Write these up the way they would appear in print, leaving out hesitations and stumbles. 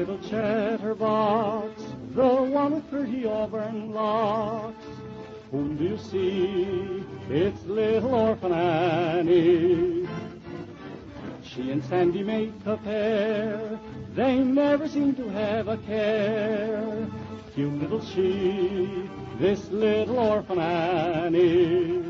little chatterbox, the one with pretty auburn locks. Whom do you see? It's little Orphan Annie. She and Sandy make a pair. They never seem to have a care. Cute little she, this little Orphan Annie.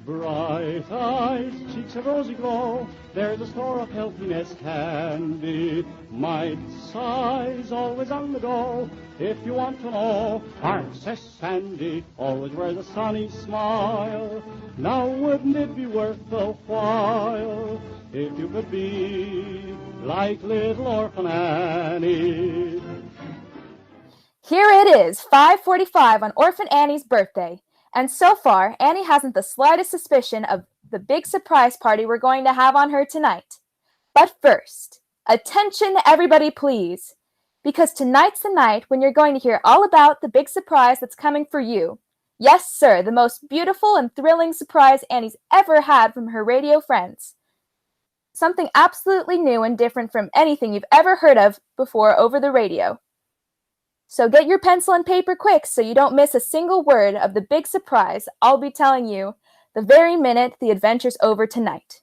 Bright eyes, cheeks of rosy glow, there's a store of healthiness candy. Might size, always on the go, if you want to know. Princess Sandy always wears a sunny smile. Now wouldn't it be worth the while if you could be like little Orphan Annie? Here it is, 5:45 on Orphan Annie's birthday. And so far, Annie hasn't the slightest suspicion of the big surprise party we're going to have on her tonight. But first, attention everybody please, because tonight's the night when you're going to hear all about the big surprise that's coming for you. Yes, sir, the most beautiful and thrilling surprise Annie's ever had from her radio friends. Something absolutely new and different from anything you've ever heard of before over the radio. So get your pencil and paper quick so you don't miss a single word of the big surprise I'll be telling you the very minute the adventure's over tonight.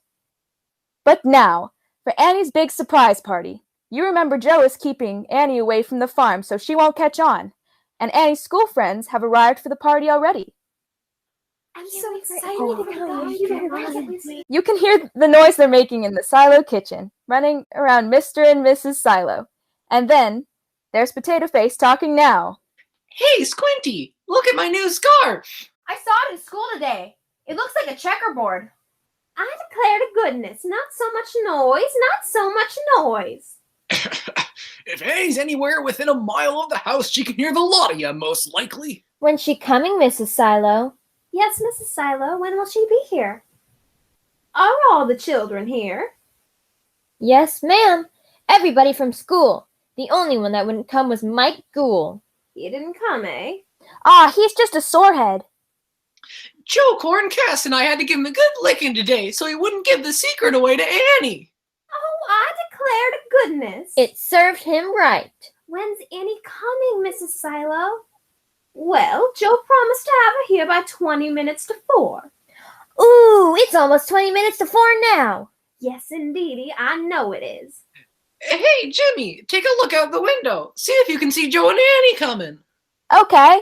But now, for Annie's big surprise party. You remember Joe is keeping Annie away from the farm so she won't catch on, and Annie's school friends have arrived for the party already. I'm so excited to come. You can hear the noise they're making in the silo kitchen, running around Mr. and Mrs. Silo. And then, there's Potato Face talking now. Hey, Squinty, look at my new scarf. I saw it in school today. It looks like a checkerboard. I declare to goodness, not so much noise, not so much noise. If Annie's anywhere within a mile of the house, she can hear the lot of you, most likely. When's she coming, Mrs. Silo? Yes, Mrs. Silo, when will she be here? Are all the children here? Yes, ma'am. Everybody from school. The only one that wouldn't come was Mike Gould. He didn't come, eh? Ah, he's just a sorehead. Joe Corncass and I had to give him a good licking today so he wouldn't give the secret away to Annie. Oh, I declare to goodness. It served him right. When's Annie coming, Mrs. Silo? Well, Joe promised to have her here by 20 minutes to 4. Ooh, it's almost 20 minutes to 4 now. Yes, indeedy, I know it is. Hey, Jimmy, take a look out the window. See if you can see Joe and Annie coming. Okay.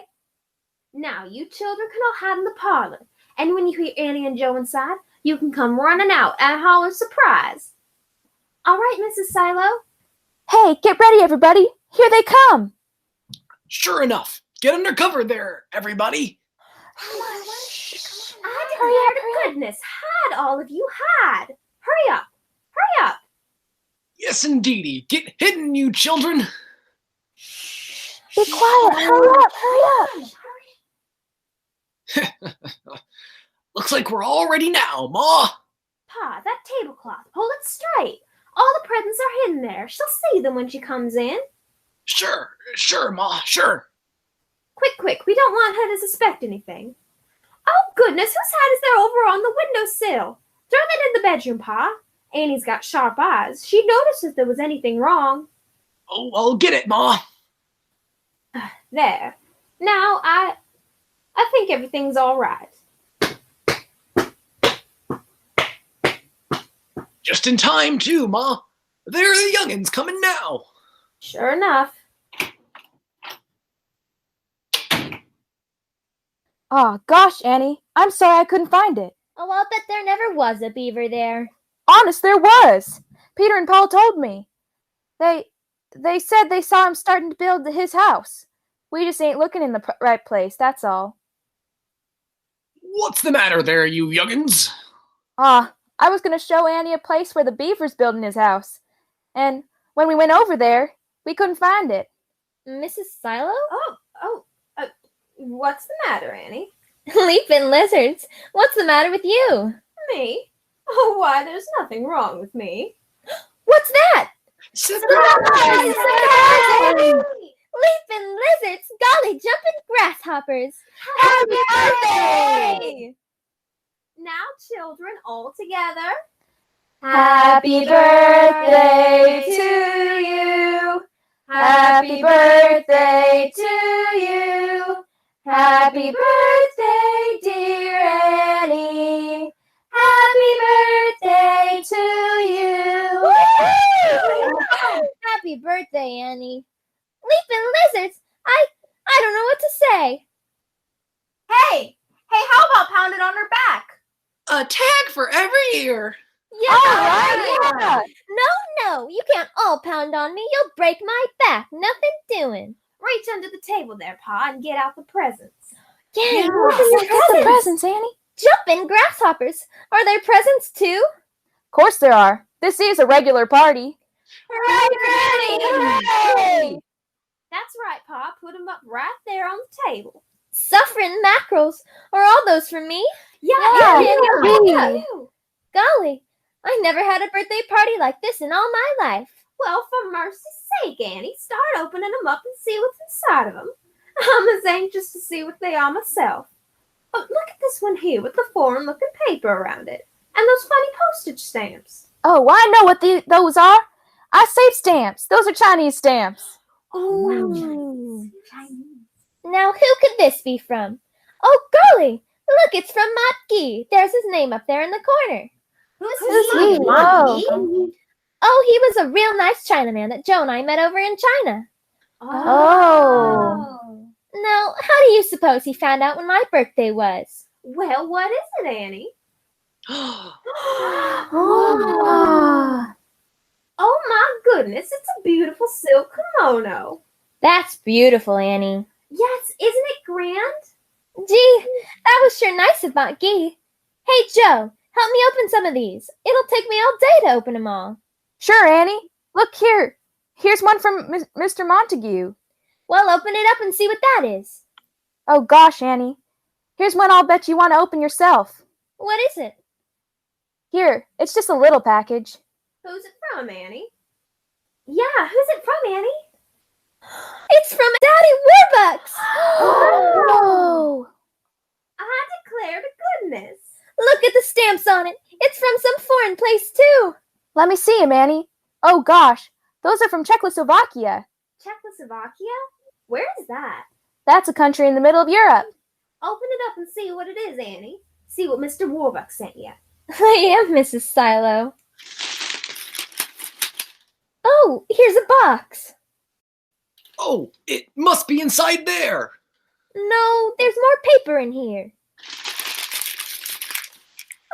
Now, you children can all hide in the parlor, and when you hear Annie and Joe inside, you can come running out and holler surprise. All right, Mrs. Silo? Hey, get ready, everybody. Here they come. Sure enough. Get under cover there, everybody. I declare to goodness, hide, all of you, hide. Hurry up, hurry up. Yes, indeedy. Get hidden, you children. Be quiet. Hurry up, hurry up. Looks like we're all ready now, Ma. Pa, that tablecloth, hold it straight. All the presents are hidden there. She'll see them when she comes in. Sure, Ma, sure. Quick, we don't want her to suspect anything. Oh, goodness, whose hat is there over on the windowsill? Throw that in the bedroom, Pa. Annie's got sharp eyes. She'd notice if there was anything wrong. Oh, I'll get it, Ma. There. Now, I think everything's all right. Just in time, too, Ma. There are the young'uns coming now. Sure enough. Aw, gosh, Annie. I'm sorry I couldn't find it. Oh, I'll bet there never was a beaver there. Honest, there was. Peter and Paul told me. They said they saw him starting to build his house. We just ain't looking in the right place, that's all. What's the matter there, you young'uns? Ah, I was going to show Annie a place where the beaver's building his house. And when we went over there, we couldn't find it. Mrs. Silo? What's the matter, Annie? Leaping lizards. What's the matter with you? Me? Oh, why, there's nothing wrong with me. What's that? Surprise! Surprise! Leaping lizards, golly jumping grasshoppers. Happy birthday! Now, children, all together. Happy birthday to you. Happy birthday to you. Happy birthday, dear Annie. Happy birthday to you. Happy birthday, Annie. Leaping lizards! I don't know what to say. Hey, how about pounding on her back? A tag for every year. Yeah. No, you can't all pound on me. You'll break my back. Nothing doing. Reach under the table there, Pa, and get out the presents. Yeah, Get the presents, Annie. Jumping grasshoppers. Are there presents too? Of course there are. This is a regular party. Hooray! That's right, Pa. Put them up right there on the table. Suffering mackerels. Are all those for me? Yeah, Annie. Golly, I never had a birthday party like this in all my life. Well, for mercy's sake, Annie, start opening them up and see what's inside of them. I'm as anxious to see what they are myself. Oh, look at this one here with the foreign-looking paper around it. And those funny postage stamps. Oh, I know what those are. I save stamps. Those are Chinese stamps. Oh, Chinese. Now, who could this be from? Oh, golly, look, it's from Matki. There's his name up there in the corner. Who's he? he? Oh, he was a real nice Chinaman that Joe and I met over in China. Oh. Now, how do you suppose he found out when my birthday was? Well, what is it, Annie? Oh. Oh, my goodness, it's a beautiful silk kimono. That's beautiful, Annie. Yes, isn't it grand? Gee, that was sure nice of Aunt Gee. Hey, Joe, help me open some of these. It'll take me all day to open them all. Sure, Annie. Look here. Here's one from Mr. Montague. Well, open it up and see what that is. Oh, gosh, Annie. Here's one I'll bet you want to open yourself. What is it? Here, it's just a little package. Who's it from, Annie? Yeah, who's it from, Annie? It's from Daddy Warbucks! Oh! I declare to goodness. Look at the stamps on it. It's from some foreign place, too. Let me see him, Annie. Oh, gosh. Those are from Czechoslovakia. Czechoslovakia? Where is that? That's a country in the middle of Europe. Open it up and see what it is, Annie. See what Mr. Warbuck sent you. I am Mrs. Silo. Oh, here's a box. Oh, it must be inside there. No, there's more paper in here.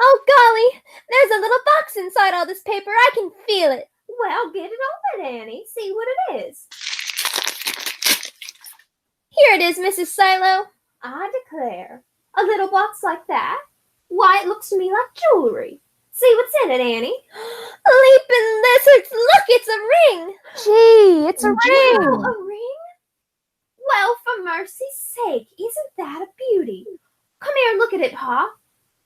Oh, golly, there's a little box inside all this paper. I can feel it. Well, get it open, Annie. See what it is. Here it is, Mrs. Silo. I declare. A little box like that? Why, it looks to me like jewelry. See what's in it, Annie. Leaping lizards, look, it's a ring. Gee, it's a ring. Oh, a ring? Well, for mercy's sake, isn't that a beauty? Come here and look at it, Pa.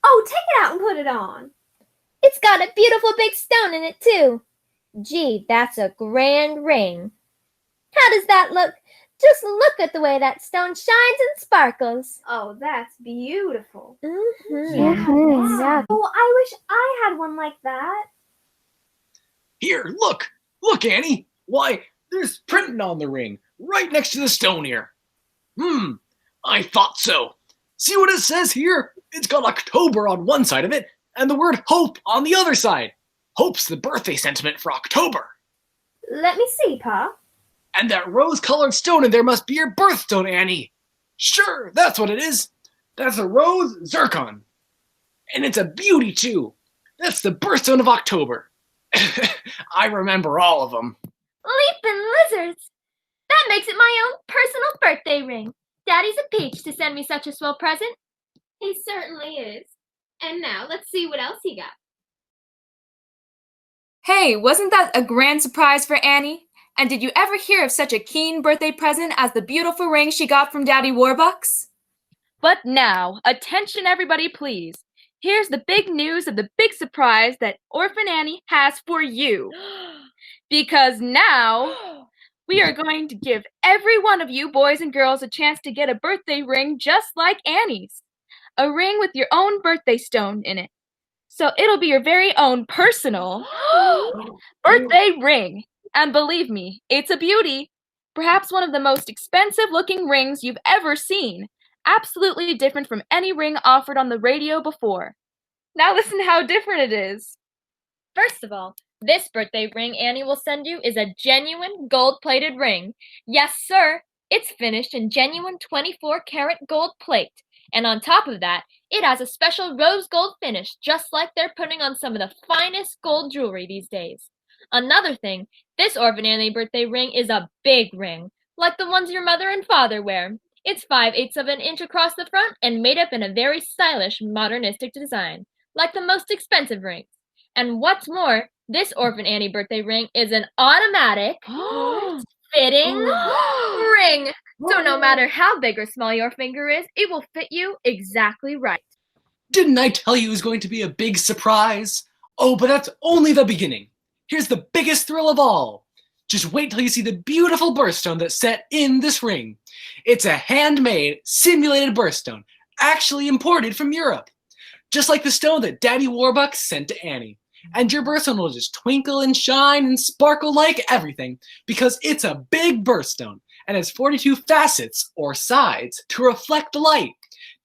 Oh, take it out and put it on. It's got a beautiful big stone in it, too. Gee, that's a grand ring. How does that look? Just look at the way that stone shines and sparkles. Oh, that's beautiful. Mm-hmm. Yeah. Oh, I wish I had one like that. Here, look. Look, Annie. Why, there's printing on the ring, right next to the stone here. I thought so. See what it says here? It's got October on one side of it, and the word hope on the other side. Hope's the birthday sentiment for October. Let me see, Pa. And that rose-colored stone in there must be your birthstone, Annie. Sure, that's what it is. That's a rose zircon. And it's a beauty, too. That's the birthstone of October. I remember all of them. Leaping lizards! That makes it my own personal birthday ring. Daddy's a peach to send me such a swell present. He certainly is. And now let's see what else he got. Hey, wasn't that a grand surprise for Annie? And did you ever hear of such a keen birthday present as the beautiful ring she got from Daddy Warbucks? But now, attention everybody please. Here's the big news of the big surprise that Orphan Annie has for you. Because now, we are going to give every one of you boys and girls a chance to get a birthday ring just like Annie's. A ring with your own birthday stone in it. So it'll be your very own personal birthday ring. And believe me, it's a beauty. Perhaps one of the most expensive looking rings you've ever seen. Absolutely different from any ring offered on the radio before. Now listen how different it is. First of all, this birthday ring Annie will send you is a genuine gold-plated ring. Yes, sir. It's finished in genuine 24-karat gold plate. And on top of that, it has a special rose gold finish, just like they're putting on some of the finest gold jewelry these days. Another thing, this Orphan Annie birthday ring is a big ring, like the ones your mother and father wear. It's 5/8 of an inch across the front and made up in a very stylish, modernistic design, like the most expensive rings. And what's more, this Orphan Annie birthday ring is an automatic fitting ring. So no matter how big or small your finger is, it will fit you exactly right. Didn't I tell you it was going to be a big surprise? Oh, but that's only the beginning. Here's the biggest thrill of all. Just wait till you see the beautiful birthstone that's set in this ring. It's a handmade, simulated birthstone, actually imported from Europe. Just like the stone that Daddy Warbucks sent to Annie. And your birthstone will just twinkle and shine and sparkle like everything because it's a big birthstone and has 42 facets or sides to reflect the light,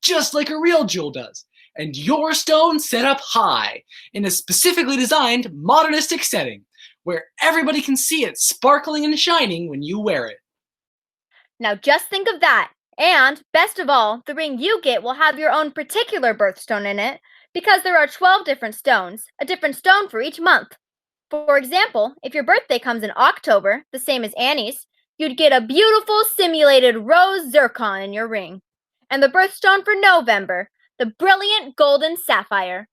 just like a real jewel does. And your stone set up high in a specifically designed modernistic setting where everybody can see it sparkling and shining when you wear it. Now just think of that. And, best of all, the ring you get will have your own particular birthstone in it because there are 12 different stones, a different stone for each month. For example, if your birthday comes in October, the same as Annie's, you'd get a beautiful simulated rose zircon in your ring. And the birthstone for November, the brilliant golden sapphire.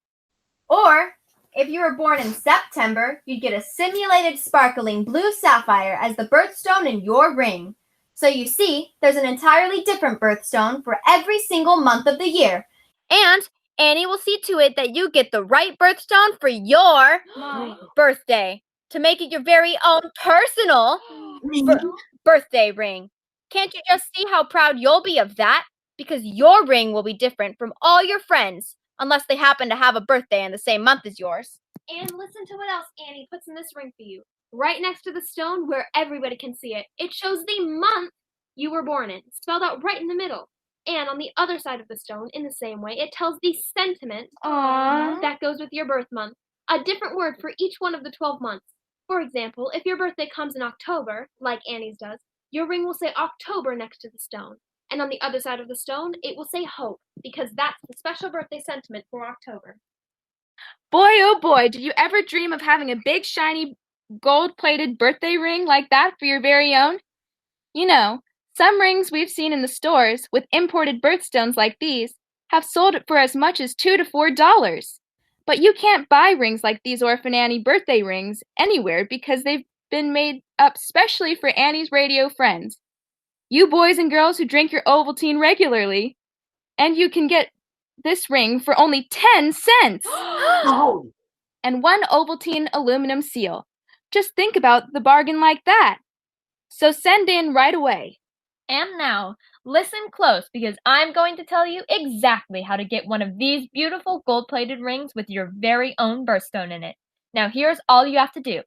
Or, if you were born in September, you'd get a simulated sparkling blue sapphire as the birthstone in your ring. So you see, there's an entirely different birthstone for every single month of the year. And Annie will see to it that you get the right birthstone for your birthday to make it your very own personal birthday ring. Can't you just see how proud you'll be of that? Because your ring will be different from all your friends, unless they happen to have a birthday in the same month as yours. And listen to what else Annie puts in this ring for you. Right next to the stone where everybody can see it. It shows the month you were born in, spelled out right in the middle. And on the other side of the stone, in the same way, it tells the sentiment that goes with your birth month. A different word for each one of the 12 months. For example, if your birthday comes in October, like Annie's does, your ring will say October next to the stone. And on the other side of the stone, it will say hope, because that's the special birthday sentiment for October. Boy, oh boy, did you ever dream of having a big, shiny, gold-plated birthday ring like that for your very own? You know, some rings we've seen in the stores with imported birthstones like these have sold for as much as $2 to $4. But you can't buy rings like these Orphan Annie birthday rings anywhere because they've been made up specially for Annie's radio friends. You boys and girls who drink your Ovaltine regularly, and you can get this ring for only 10 cents. And one Ovaltine aluminum seal. Just think about the bargain like that. So send in right away. And now, listen close because I'm going to tell you exactly how to get one of these beautiful gold-plated rings with your very own birthstone in it. Now here's all you have to do.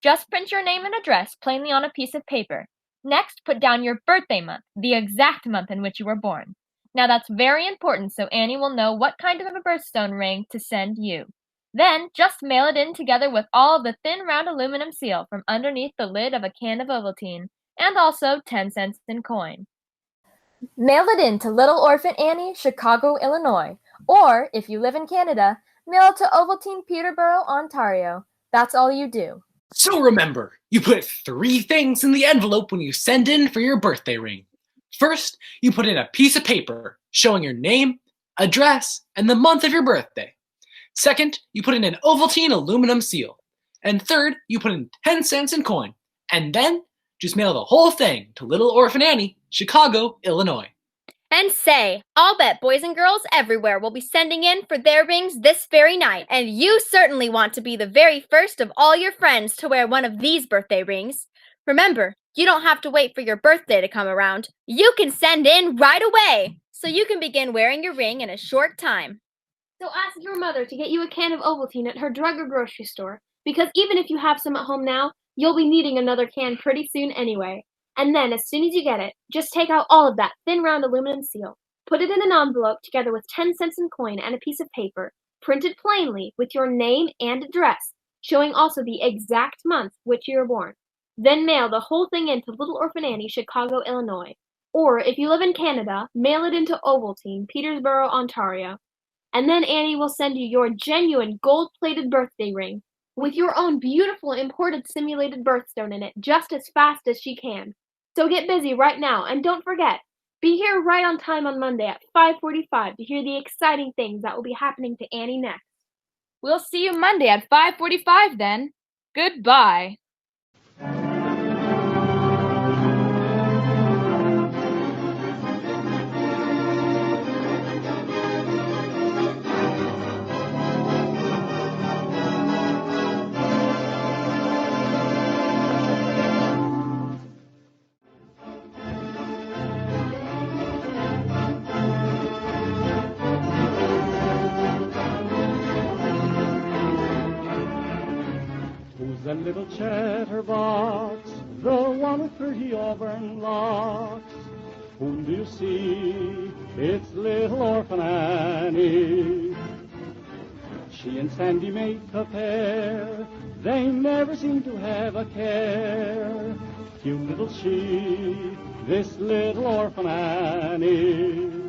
Just print your name and address plainly on a piece of paper. Next, put down your birthday month, the exact month in which you were born. Now that's very important so Annie will know what kind of a birthstone ring to send you. Then, just mail it in together with all of the thin round aluminum seal from underneath the lid of a can of Ovaltine, and also 10 cents in coin. Mail it in to Little Orphan Annie, Chicago, Illinois. Or, if you live in Canada, mail it to Ovaltine, Peterborough, Ontario. That's all you do. So remember, you put 3 things in the envelope when you send in for your birthday ring. First, you put in a piece of paper showing your name, address, and the month of your birthday. Second, you put in an Ovaltine aluminum seal. And third, you put in 10 cents in coin. And then, just mail the whole thing to Little Orphan Annie, Chicago, Illinois. And say, I'll bet boys and girls everywhere will be sending in for their rings this very night. And you certainly want to be the very first of all your friends to wear one of these birthday rings. Remember, you don't have to wait for your birthday to come around. You can send in right away, so you can begin wearing your ring in a short time. So ask your mother to get you a can of Ovaltine at her drug or grocery store, because even if you have some at home now, you'll be needing another can pretty soon anyway. And then, as soon as you get it, just take out all of that thin round aluminum seal, put it in an envelope together with 10 cents in coin and a piece of paper, printed plainly with your name and address, showing also the exact month which you were born. Then mail the whole thing into Little Orphan Annie, Chicago, Illinois. Or, if you live in Canada, mail it into Ovaltine, Peterborough, Ontario. And then Annie will send you your genuine gold-plated birthday ring with your own beautiful imported simulated birthstone in it just as fast as she can. So get busy right now, and don't forget, be here right on time on Monday at 5:45 to hear the exciting things that will be happening to Annie next. We'll see you Monday at 5:45 then. Goodbye. The little chatterbox, the one with pretty auburn locks. Whom do you see? It's little Orphan Annie. She and Sandy make a pair. They never seem to have a care. Cute little she, this little Orphan Annie.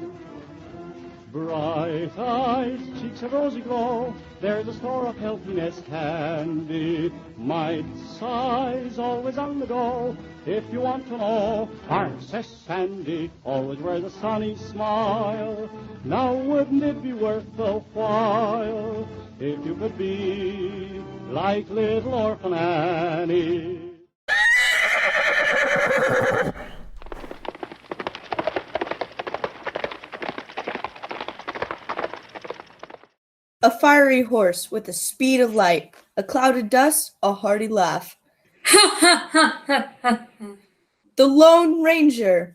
Bright eyes, cheeks a rosy glow, there's a store of healthiness handy. Might size, always on the go, if you want to know. Princess Sandy always wears a sunny smile. Now wouldn't it be worth the while if you could be like little Orphan Annie? A fiery horse with the speed of light, a cloud of dust, a hearty laugh. The Lone Ranger.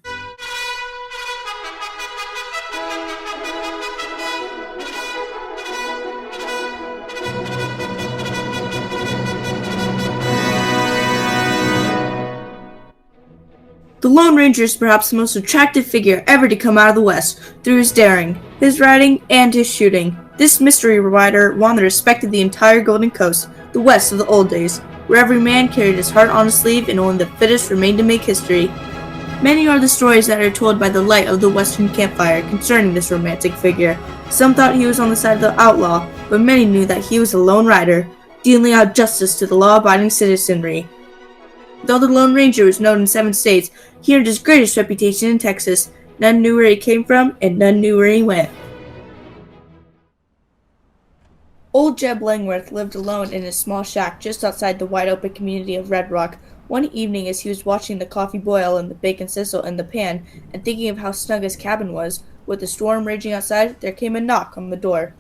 The Lone Ranger is perhaps the most attractive figure ever to come out of the West through his daring, his riding, and his shooting. This mystery rider won the respect of the entire Golden Coast, the West of the old days, where every man carried his heart on his sleeve and only the fittest remained to make history. Many are the stories that are told by the light of the Western campfire concerning this romantic figure. Some thought he was on the side of the outlaw, but many knew that he was a lone rider, dealing out justice to the law-abiding citizenry. Though the Lone Ranger was known in 7 states, he earned his greatest reputation in Texas. None knew where he came from, and none knew where he went. Old Jeb Langworth lived alone in his small shack just outside the wide-open community of Red Rock. One evening, as he was watching the coffee boil and the bacon sizzle in the pan, and thinking of how snug his cabin was, with the storm raging outside, there came a knock on the door.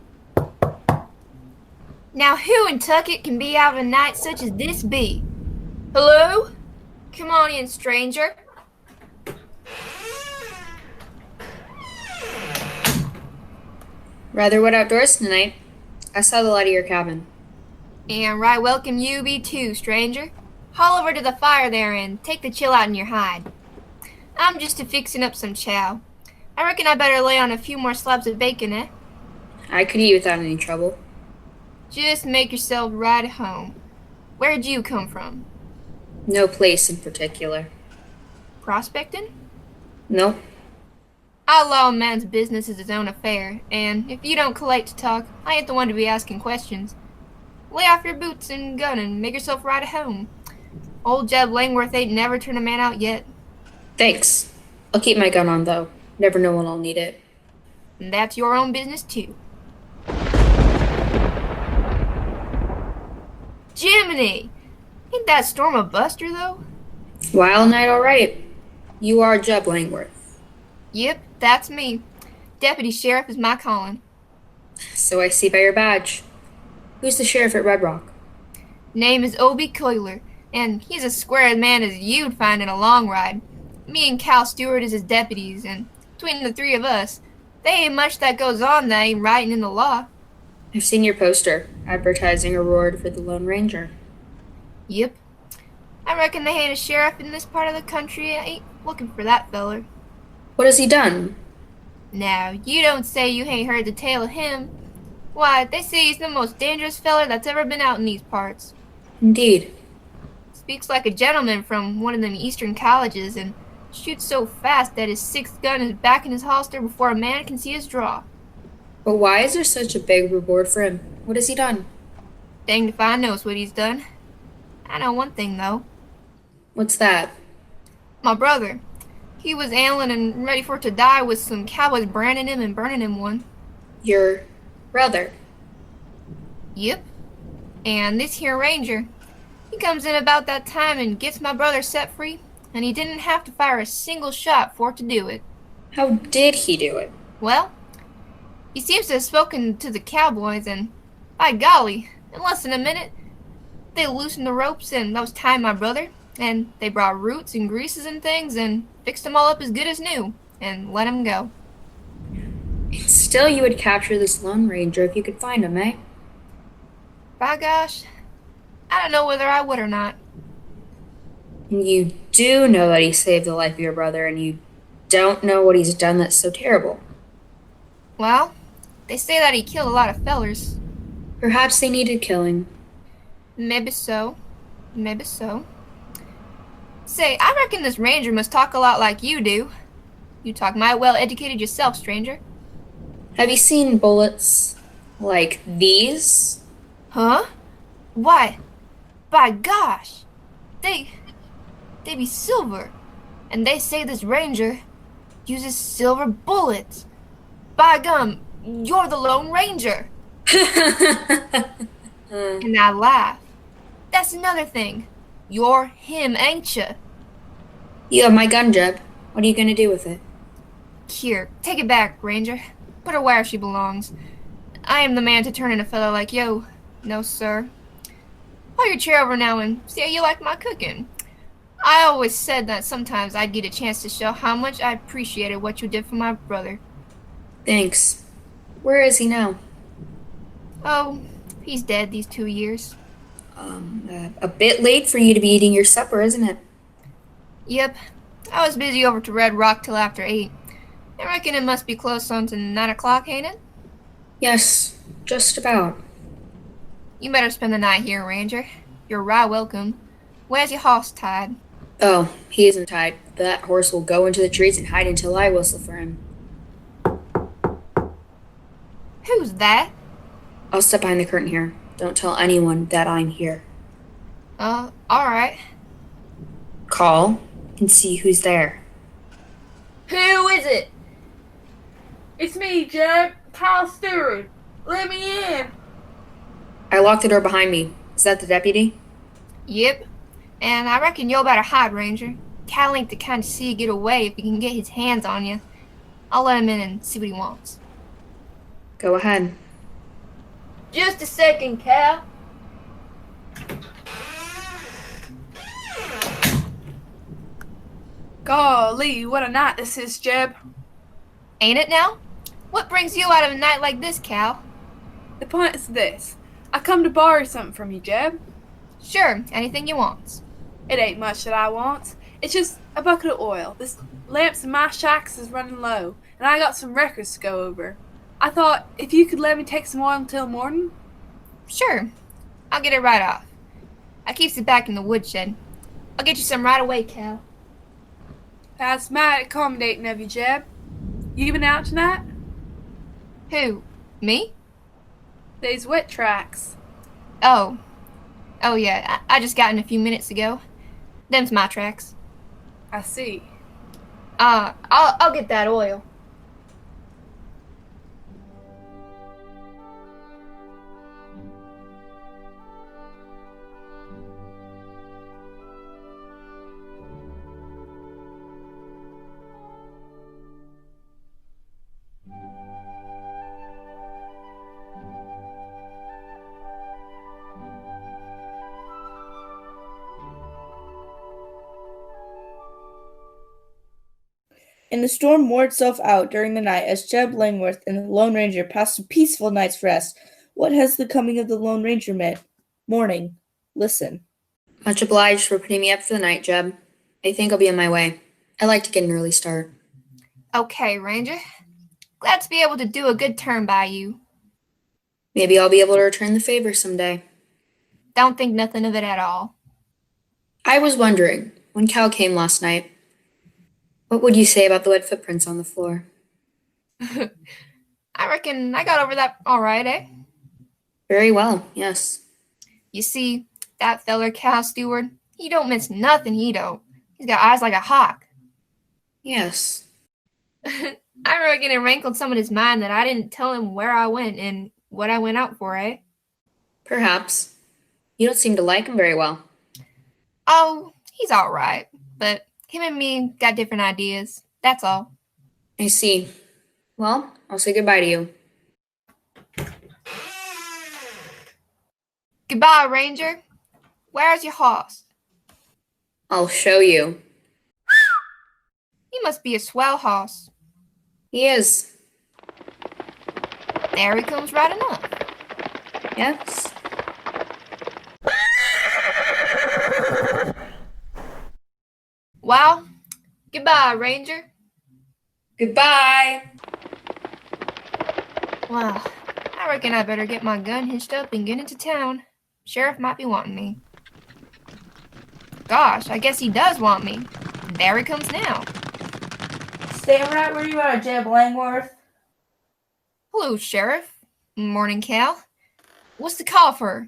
Now who in Tucket can be out of a night such as this be? Hello? Come on in, stranger. Rather wet outdoors tonight. I saw the light of your cabin. And right welcome you be too, stranger. Haul over to the fire there and take the chill out in your hide. I'm just a-fixing up some chow. I reckon I better lay on a few more slabs of bacon, eh? I could eat without any trouble. Just make yourself right at home. Where'd you come from? No place in particular. Prospecting? Nope. Outlaw a man's business is his own affair, and if you don't collect to talk, I ain't the one to be asking questions. Lay off your boots and gun and make yourself right at home. Old Jeb Langworth ain't never turned a man out yet. Thanks. I'll keep my gun on, though. Never know when I'll need it. And that's your own business, too. Jiminy! Ain't that storm a buster, though? Wild night, all right. You are Jeb Langworth. Yep, that's me. Deputy Sheriff is my calling. So I see by your badge. Who's the sheriff at Red Rock? Name is Obie Coiler, and he's as square a man as you'd find in a long ride. Me and Cal Stewart is his deputies, and between the three of us, there ain't much that goes on that ain't writing in the law. I've seen your poster advertising a reward for the Lone Ranger. Yep. I reckon they ain't a sheriff in this part of the country ain't looking for that feller. What has he done? Now, you don't say you ain't heard the tale of him. Why, they say he's the most dangerous feller that's ever been out in these parts. Indeed. Speaks like a gentleman from one of them eastern colleges and shoots so fast that his sixth gun is back in his holster before a man can see his draw. But why is there such a big reward for him? What has he done? Danged if I knows what he's done. I know one thing, though. What's that? My brother. He was ailing and ready for to die with some cowboys branding him and burning him one. Your brother. Yep. And this here ranger, he comes in about that time and gets my brother set free, and he didn't have to fire a single shot for to do it. How did he do it? Well, he seems to have spoken to the cowboys, and by golly, in less than a minute, they loosened the ropes and that was tying my brother, and they brought roots and greases and things and fixed him all up as good as new, and let him go. And still you would capture this Lone Ranger if you could find him, eh? By gosh, I don't know whether I would or not. And you do know that he saved the life of your brother, and you don't know what he's done that's so terrible. Well, they say that he killed a lot of fellers. Perhaps they needed killing. Maybe so. Maybe so. Say, I reckon this ranger must talk a lot like you do. You talk mighty well educated yourself, stranger. Have you seen bullets like these? Huh? Why, by gosh, they be silver, and they say this ranger uses silver bullets. By gum, you're the Lone Ranger. And I laugh. That's another thing. You're him, ain't ya? You have my gun, Jeb. What are you gonna do with it? Here, take it back, Ranger. Put her where she belongs. I am the man to turn in a fellow like you. No, sir. Pull your chair over now and see how you like my cooking. I always said that sometimes I'd get a chance to show how much I appreciated what you did for my brother. Thanks. Where is he now? Oh, he's dead these 2 years. A bit late for you to be eating your supper, isn't it? Yep. I was busy over to Red Rock till after 8. I reckon it must be close on to 9 o'clock, ain't it? Yes, just about. You better spend the night here, Ranger. You're right welcome. Where's your horse tied? Oh, he isn't tied. That horse will go into the trees and hide until I whistle for him. Who's that? I'll step behind the curtain here. Don't tell anyone that I'm here. Alright. Call and see who's there. Who is it? It's me, Jeb. Kyle Stewart. Let me in. I locked the door behind me. Is that the deputy? Yep. And I reckon you'll better hide, Ranger. Cal ain't the kind to see you get away if he can get his hands on you. I'll let him in and see what he wants. Go ahead. Just a second, Cal. Golly, what a night this is, Jeb. Ain't it now? What brings you out of a night like this, Cal? The point is this. I come to borrow something from you, Jeb. Sure, anything you want. It ain't much that I want. It's just a bucket of oil. This lamps in my shacks is running low, and I got some records to go over. I thought if you could let me take some oil until morning. Sure, I'll get it right off. I keeps it back in the woodshed. I'll get you some right away, Cal. That's mighty accommodating of you, Jeb. You been out tonight? Who? Me? These wet tracks. Oh yeah, I just got in a few minutes ago. Them's my tracks. I see. I'll get that oil. And the storm wore itself out during the night as Jeb Langworth and the Lone Ranger passed a peaceful night's rest What has the coming of the Lone Ranger meant? Morning. Listen. Much obliged for putting me up for the night, Jeb. I think I'll be on my way. I like to get an early start. Okay, Ranger. Glad to be able to do a good turn by you. Maybe I'll be able to return the favor someday. Don't think nothing of it at all. I was wondering, when Cal came last night, what would you say about the wet footprints on the floor? I reckon I got over that all right, eh? Very well, yes. You see, that feller Cal Stewart, he don't miss nothing, he don't. He's got eyes like a hawk. Yes. I reckon it rankled some in his mind that I didn't tell him where I went and what I went out for, eh? Perhaps. You don't seem to like him very well. Oh, he's all right, but him and me got different ideas, that's all. I see. Well, I'll say goodbye to you. Goodbye, Ranger. Where's your horse? I'll show you. He must be a swell horse. He is. There he comes riding up. Yes. Well, goodbye, Ranger. Goodbye. Well, I reckon I better get my gun hitched up and get into town. Sheriff might be wanting me. Gosh, I guess he does want me. There he comes now. Stay right where you are, Jeb Langworth. Hello, Sheriff. Morning, Cal. What's the call for?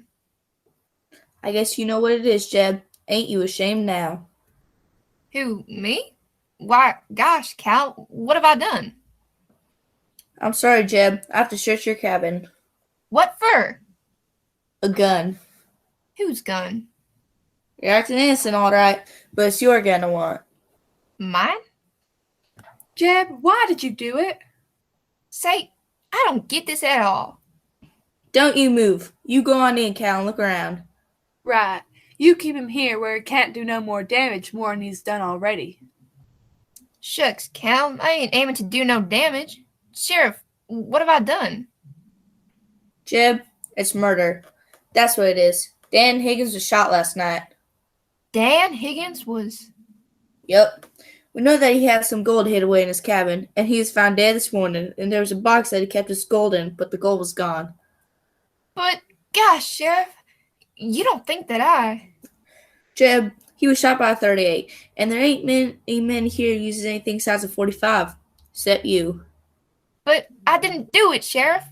I guess you know what it is, Jeb. Ain't you ashamed now? Who, me? Why, gosh, Cal, what have I done? I'm sorry, Jeb. I have to search your cabin. What for? A gun. Whose gun? You're acting innocent, all right, but it's your gun I want. Mine? Jeb, why did you do it? Say, I don't get this at all. Don't you move. You go on in, Cal, and look around. Right. You keep him here where he can't do no more damage more than he's done already. Shucks, Cal, I ain't aiming to do no damage. Sheriff, what have I done? Jeb, it's murder. That's what it is. Dan Higgins was shot last night. Dan Higgins was... Yep. We know that he had some gold hid away in his cabin, and he was found dead this morning, and there was a box that he kept his gold in, but the gold was gone. But, gosh, Sheriff, you don't think that I... Jeb, he was shot by a 38, and there ain't many men here using anything size of 45, except you. But I didn't do it, Sheriff.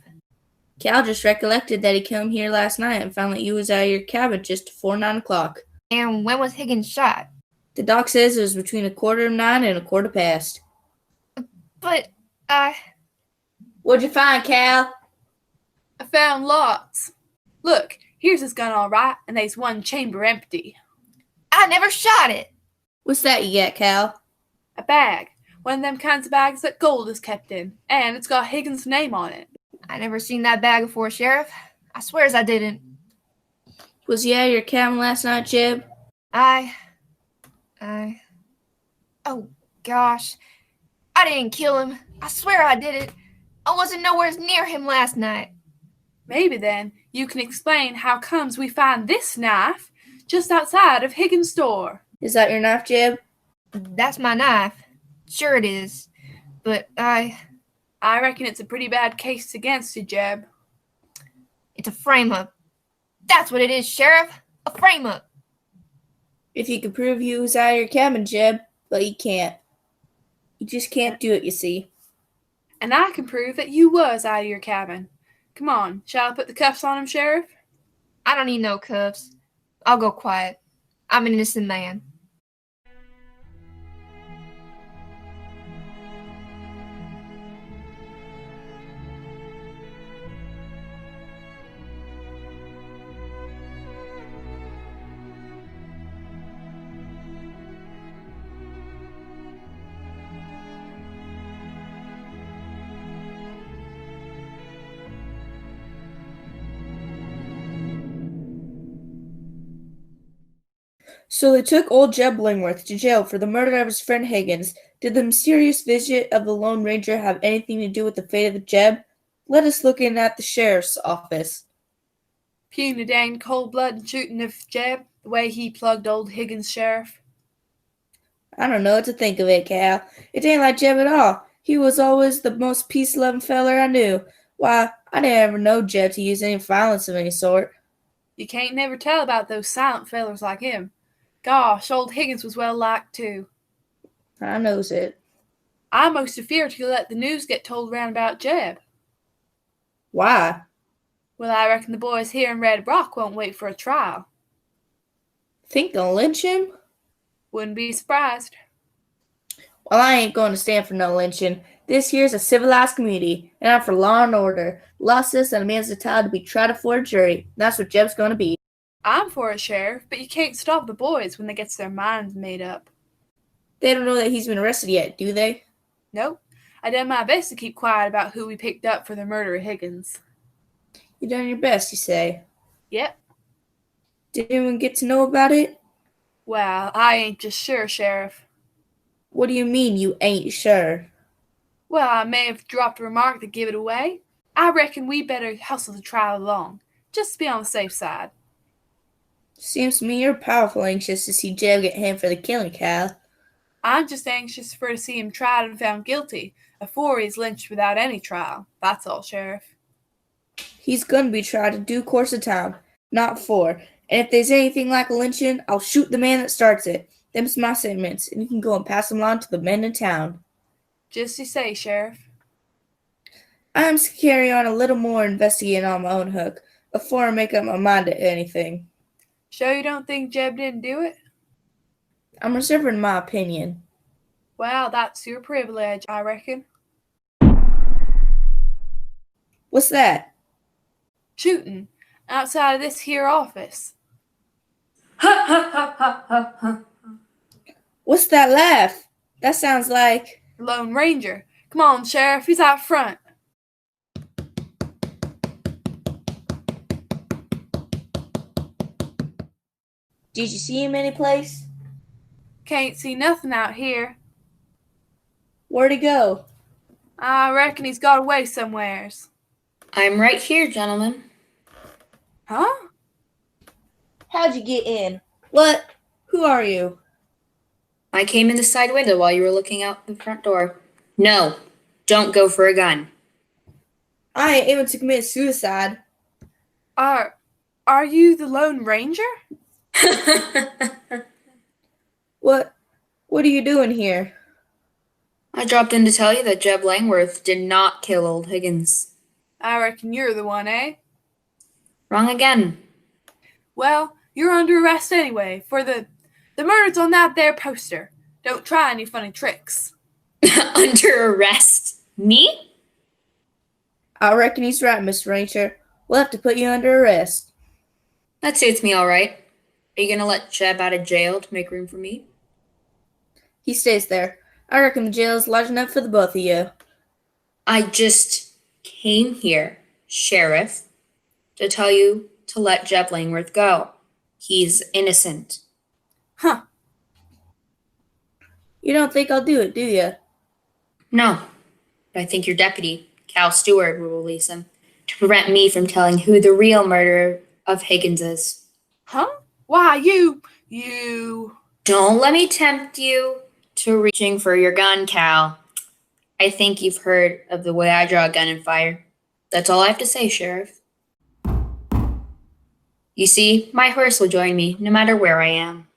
Cal just recollected that he come here last night and found that you was out of your cabin just before 9 o'clock. And when was Higgins shot? The doc says it was between 9:15 and 9:15. But, What'd you find, Cal? I found lots. Look, here's his gun all right, and there's one chamber empty. I never shot it. What's that you got, Cal? A bag. One of them kinds of bags that gold is kept in, and it's got Higgins' name on it. I never seen that bag before, Sheriff. I swears I didn't. Was you out of your cabin last night, Jeb? Oh, gosh. I didn't kill him. I swear I did it. I wasn't nowhere near him last night. Maybe then you can explain how comes we find this knife just outside of Higgins' door. Is that your knife, Jeb? That's my knife. Sure it is. But I reckon it's a pretty bad case against you, Jeb. It's a frame-up. That's what it is, Sheriff. A frame-up. If you could prove you was out of your cabin, Jeb, but you can't. You just can't do it, you see. And I can prove that you was out of your cabin. Come on, shall I put the cuffs on him, Sheriff? I don't need no cuffs. I'll go quiet. I'm an innocent man. So they took old Jeb Lingworth to jail for the murder of his friend Higgins. Did the mysterious visit of the Lone Ranger have anything to do with the fate of the Jeb? let us look in at the sheriff's office. Puny dang cold-blooded shooting of Jeb, the way he plugged old Higgins sheriff. I don't know what to think of it, Cal. It ain't like Jeb at all. He was always the most peace-loving feller I knew. Why, I didn't ever know Jeb to use any violence of any sort. You can't never tell about those silent fellers like him. Gosh, old Higgins was well liked too. I knows it. I most afeard he'll let the news get told round about Jeb. Why? Well, I reckon the boys here in Red Rock won't wait for a trial. Think they'll lynch him? Wouldn't be surprised. Well, I ain't going to stand for no lynching. This here's a civilized community, and I'm for law and order. Lawlessness and a man's entitled to be tried before a jury. That's what Jeb's going to be. I'm for it, Sheriff, but you can't stop the boys when they gets their minds made up. They don't know that he's been arrested yet, do they? Nope. I done my best to keep quiet about who we picked up for the murder of Higgins. You done your best, you say? Yep. Did anyone get to know about it? Well, I ain't just sure, Sheriff. What do you mean you ain't sure? Well, I may have dropped a remark to give it away. I reckon we better hustle the trial along, just to be on the safe side. Seems to me you're powerful anxious to see Jeb get hanged for the killing, Cal. I'm just anxious for to see him tried and found guilty, afore he's lynched without any trial. That's all, Sheriff. He's gonna be tried in due course of time, not for. And if there's anything like a lynching, I'll shoot the man that starts it. Them's my sentiments, and you can go and pass them on to the men in town. Just you say, Sheriff. I'm to carry on a little more investigating on my own hook before I make up my mind to anything. Sure you don't think Jeb didn't do it? I'm reserving my opinion. Well, that's your privilege, I reckon. What's that? Shooting. Outside of this here office. Ha ha ha ha ha ha. What's that laugh? That sounds like... The Lone Ranger. Come on, Sheriff, he's out front. Did you see him anyplace? Can't see nothing out here. Where'd he go? I reckon he's got away somewheres. I'm right here, gentlemen. Huh? How'd you get in? What? Who are you? I came in the side window while you were looking out the front door. No, don't go for a gun. I ain't aiming to commit suicide. Are you the Lone Ranger? What are you doing here? I dropped in to tell you that Jeb Langworth did not kill old Higgins. I reckon you're the one, eh? Wrong again. Well, you're under arrest anyway, for the murders on that there poster. Don't try any funny tricks. Under arrest? Me? I reckon he's right, Mr. Ranger. We'll have to put you under arrest. That suits me all right. Are you going to let Jeb out of jail to make room for me? He stays there. I reckon the jail is large enough for the both of you. I just came here, Sheriff, to tell you to let Jeb Langworth go. He's innocent. Huh. You don't think I'll do it, do you? No, but I think your deputy, Cal Stewart, will release him to prevent me from telling who the real murderer of Higgins is. Huh? Why, you... Don't let me tempt you to reaching for your gun, Cal. I think you've heard of the way I draw a gun and fire. That's all I have to say, Sheriff. You see, my horse will join me no matter where I am.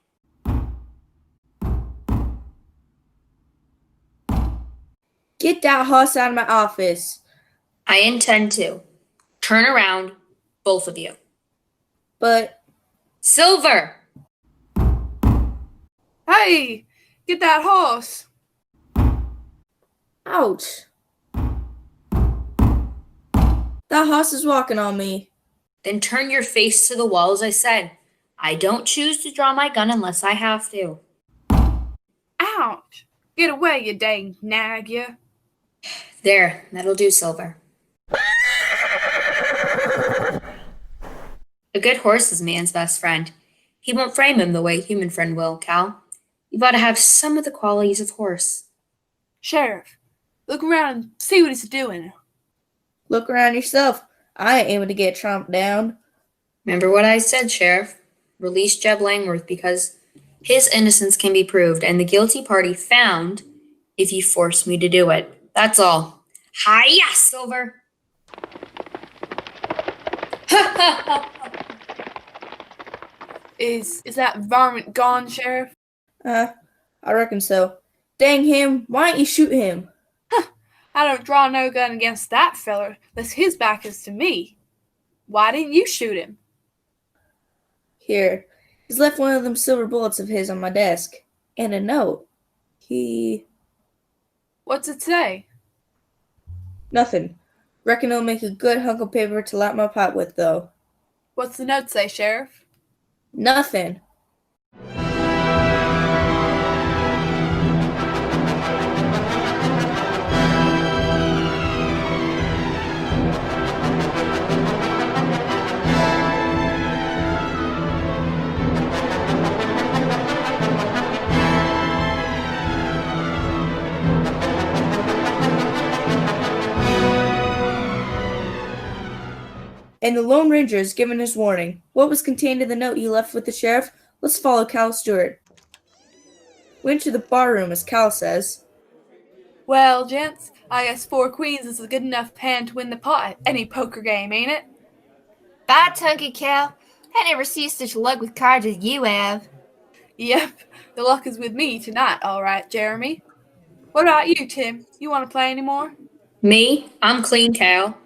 Get that horse out of my office. I intend to. Turn around, both of you. But... Silver! Hey! Get that horse! Ouch. That horse is walking on me. Then turn your face to the wall as I said. I don't choose to draw my gun unless I have to. Ouch! Get away, you dang nag, you. There, that'll do, Silver. A good horse is man's best friend. He won't frame him the way a human friend will, Cal. You've got to have some of the qualities of horse. Sheriff, look around and see what he's doing. Look around yourself. I ain't aiming to get Trump down. Remember what I said, Sheriff. Release Jeb Langworth because his innocence can be proved and the guilty party found if you force me to do it. That's all. Hiya, Silver! Is that varmint gone, Sheriff? I reckon so. Dang him, why don't you shoot him? I don't draw no gun against that feller, unless his back is to me. Why didn't you shoot him? Here, he's left one of them silver bullets of his on my desk. And a note. What's it say? Nothing. Reckon it'll make a good hunk of paper to light my pipe with, though. What's the note say, Sheriff? Nothing. And the Lone Ranger is given his warning. What was contained in the note he left with the sheriff? Let's follow Cal Stewart. Went to the barroom, as Cal says. Well, gents, I guess 4 queens is a good enough hand to win the pot at any poker game, ain't it? Bye, Tunky Cal. I never see such luck with cards as you have. Yep, the luck is with me tonight, all right, Jeremy. What about you, Tim? You want to play any more? Me? I'm clean, Cal.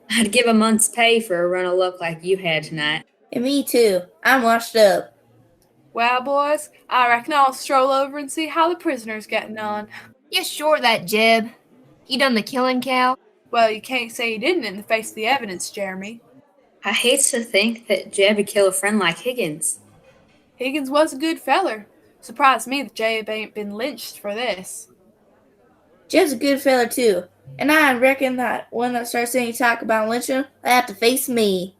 I'd give a month's pay for a run of luck like you had tonight. And me too. I'm washed up. Well, boys, I reckon I'll stroll over and see how the prisoner's getting on. You sure that, Jeb? You done the killing, Cal? Well, you can't say you didn't in the face of the evidence, Jeremy. I hate to think that Jeb would kill a friend like Higgins. Higgins was a good feller. Surprised me that Jeb ain't been lynched for this. Jeb's a good fella too. And I reckon that when that starts any talk about lynching, they have to face me.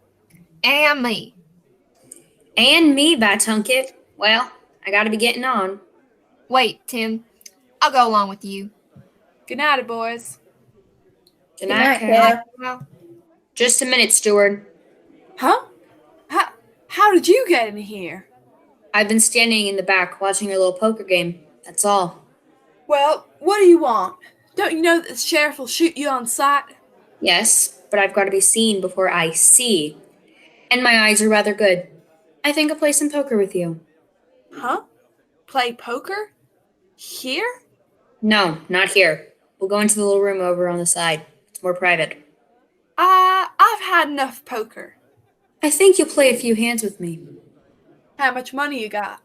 And me. And me, Batunket. Well, I gotta be getting on. Wait, Tim. I'll go along with you. Good night, boys. Good night, Cal. Cal. Just a minute, Steward. Huh? How did you get in here? I've been standing in the back watching your little poker game. That's all. Well, what do you want? Don't you know that the sheriff will shoot you on sight? Yes, but I've got to be seen before I see. And my eyes are rather good. I think I'll play some poker with you. Huh? Play poker? Here? No, not here. We'll go into the little room over on the side. It's more private. I've had enough poker. I think you'll play a few hands with me. How much money you got?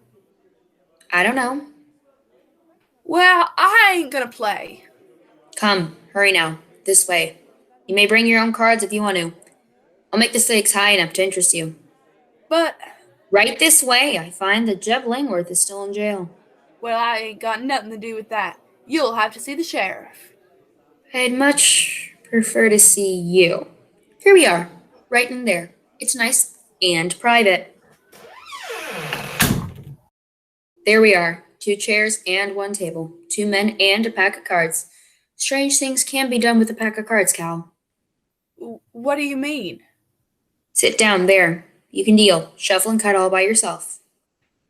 I don't know. Well, I ain't gonna play. Come, hurry now. This way. You may bring your own cards if you want to. I'll make the stakes high enough to interest you. But, Right this way, I find that Jeb Langworth is still in jail. well, I ain't got nothing to do with that. You'll have to see the sheriff. I'd much prefer to see you. Here we are, right in there. It's nice and private. There we are. 2 chairs and 1 table. 2 men and a pack of cards. Strange things can be done with a pack of cards, Cal. What do you mean? Sit down there. You can deal. Shuffle and cut all by yourself.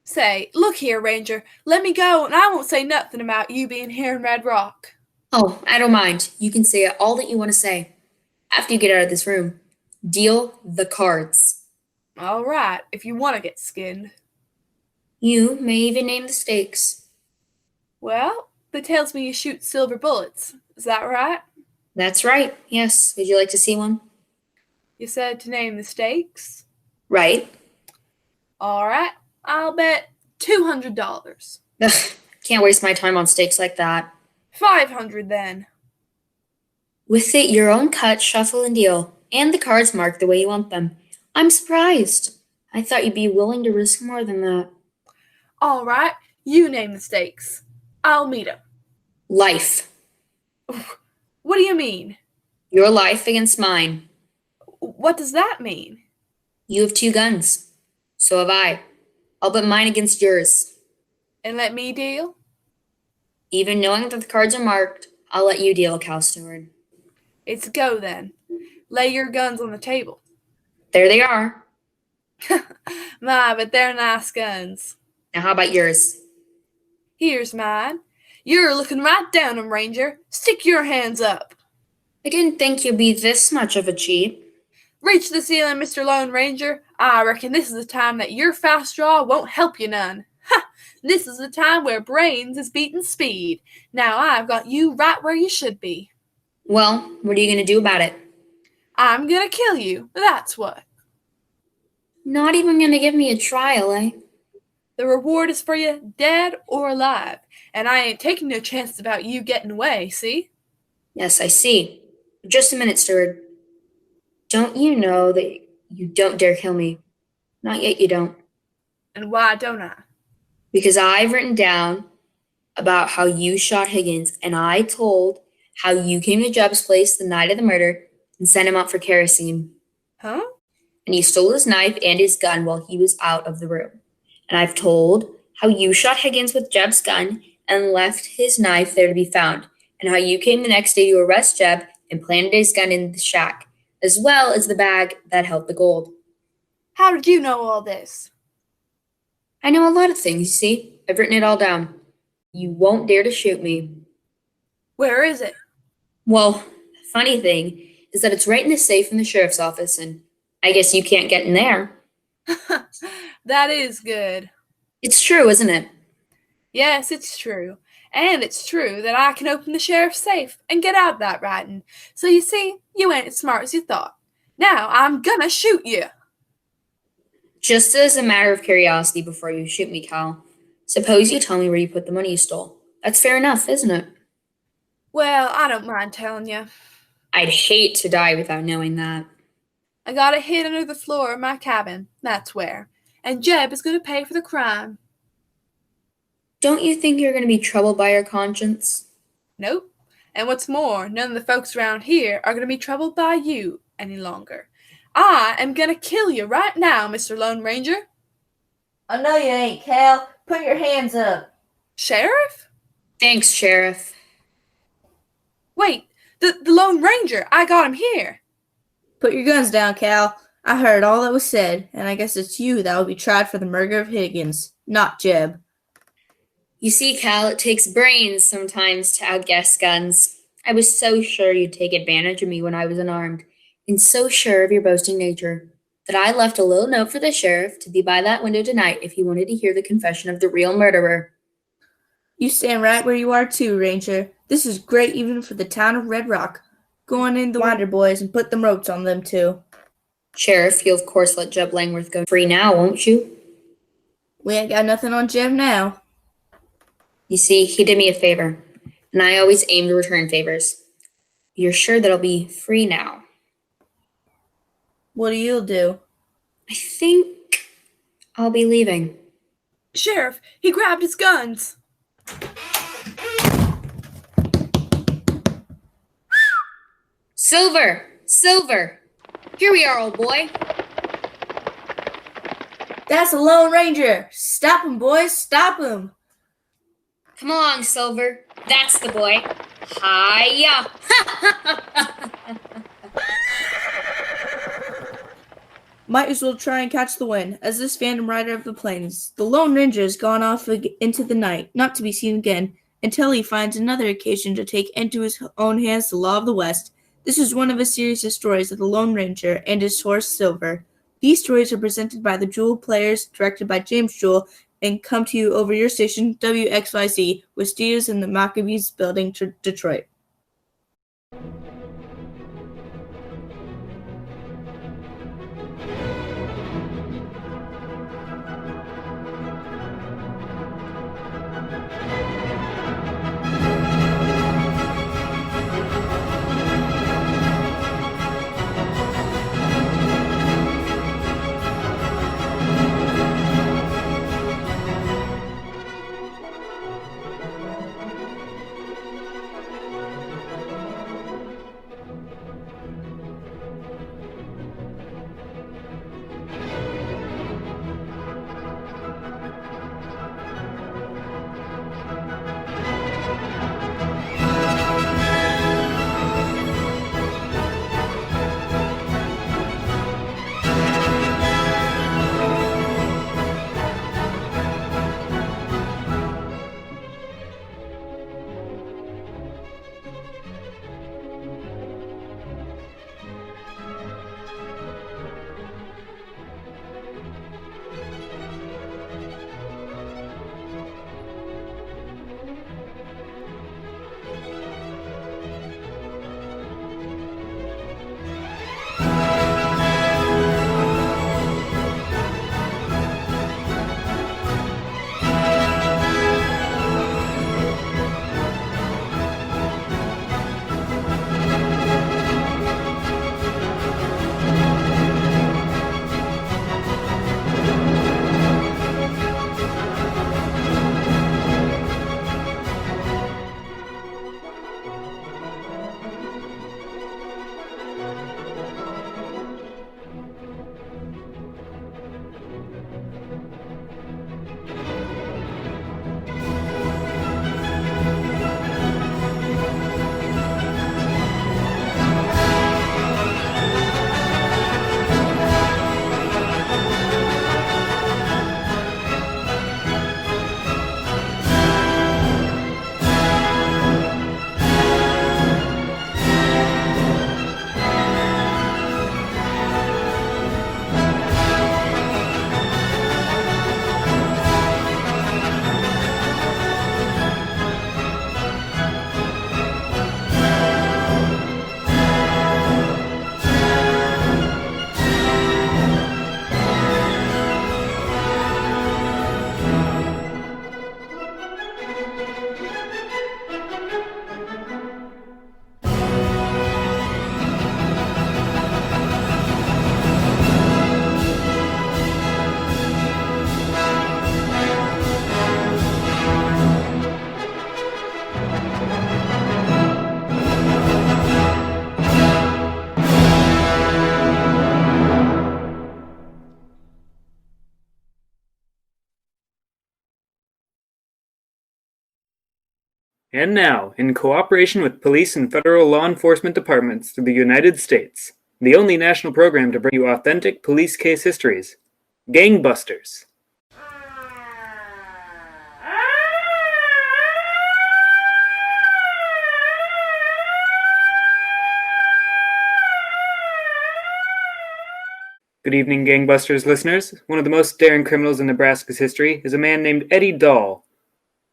Say, look here, Ranger. Let me go, and I won't say nothing about you being here in Red Rock. Oh, I don't mind. You can say all that you want to say. After you get out of this room, deal the cards. All right, if you want to get skinned. You may even name the stakes. Well, that tells me you shoot silver bullets. Is that right? That's right. Yes. Would you like to see one? You said to name the stakes? Right. All right, I'll bet $200. Ugh, can't waste my time on stakes like that. $500 then. With it, your own cut, shuffle, and deal, and the cards marked the way you want them. I'm surprised. I thought you'd be willing to risk more than that. All right, you name the stakes. I'll meet 'em. Life. What do you mean? Your life against mine. What does that mean? You have 2 guns. So have I. I'll bet mine against yours. And let me deal? Even knowing that the cards are marked, I'll let you deal, Cal Stewart. It's a go then. Lay your guns on the table. There they are. My, but they're nice guns. Now, how about yours? Here's mine. You're looking right down 'em, Ranger. Stick your hands up. I didn't think you'd be this much of a cheat. Reach the ceiling, Mr. Lone Ranger. I reckon this is the time that your fast draw won't help you none. Ha! This is the time where brains is beating speed. Now I've got you right where you should be. Well, what are you going to do about it? I'm gonna kill you, that's what. Not even going to give me a trial, eh? The reward is for you, dead or alive. And I ain't taking no chances about you getting away, see? Yes, I see. Just a minute, steward. Don't you know that you don't dare kill me? Not yet, you don't. And why don't I? Because I've written down about how you shot Higgins, and I told how you came to Jeb's place the night of the murder and sent him out for kerosene. Huh? And you stole his knife and his gun while he was out of the room. And I've told how you shot Higgins with Jeb's gun and left his knife there to be found, and how you came the next day to arrest Jeb and planted his gun in the shack, as well as the bag that held the gold. How did you know all this? I know a lot of things, you see. I've written it all down. You won't dare to shoot me. Where is it? Well, the funny thing is that it's right in the safe in the sheriff's office, and I guess you can't get in there. That is good. It's true, isn't it? Yes, it's true. And it's true that I can open the sheriff's safe and get out that writing. So you see, you ain't as smart as you thought. Now I'm gonna shoot you. Just as a matter of curiosity before you shoot me, Cal, suppose you tell me where you put the money you stole. That's fair enough, isn't it? Well, I don't mind telling you. I'd hate to die without knowing that. I got it hid under the floor of my cabin. That's where. And Jeb is gonna pay for the crime. Don't you think you're going to be troubled by your conscience? Nope. And what's more, none of the folks around here are gonna be troubled by you any longer. I am gonna kill you right now, Mr. Lone Ranger. I know you ain't, Cal. Put your hands up. Sheriff? Thanks, Sheriff. Wait, the Lone Ranger. I got him here. Put your guns down, Cal. I heard all that was said, and I guess it's you that will be tried for the murder of Higgins, not Jeb. You see, Cal, it takes brains sometimes to outguess guns. I was so sure you'd take advantage of me when I was unarmed, and so sure of your boasting nature, that I left a little note for the sheriff to be by that window tonight if he wanted to hear the confession of the real murderer. You stand right where you are too, Ranger. This is great even for the town of Red Rock. Go on in the Winder boys and put them ropes on them too. Sheriff, you'll of course let Jeb Langworth go free now, won't you? We ain't got nothing on Jeb now. You see, he did me a favor, and I always aim to return favors. You're sure that I'll be free now? What do you do? I think I'll be leaving. Sheriff, he grabbed his guns. Silver! Silver! Here we are, old boy. That's a Lone Ranger. Stop him, boys. Stop him. Come along, Silver. That's the boy. Hi-ya! Might as well try and catch the wind, as this phantom rider of the plains. The Lone Ranger has gone off into the night, not to be seen again, until he finds another occasion to take into his own hands the law of the West. This is one of a series of stories of the Lone Ranger and his horse Silver. These stories are presented by the Jewel Players, directed by James Jewell, and come to you over your station, WXYZ, with studios in the Maccabees Building, Detroit. And now, in cooperation with police and federal law enforcement departments through the United States, the only national program to bring you authentic police case histories, Gangbusters. Good evening, Gangbusters listeners. One of the most daring criminals in Nebraska's history is a man named Eddie Dahl.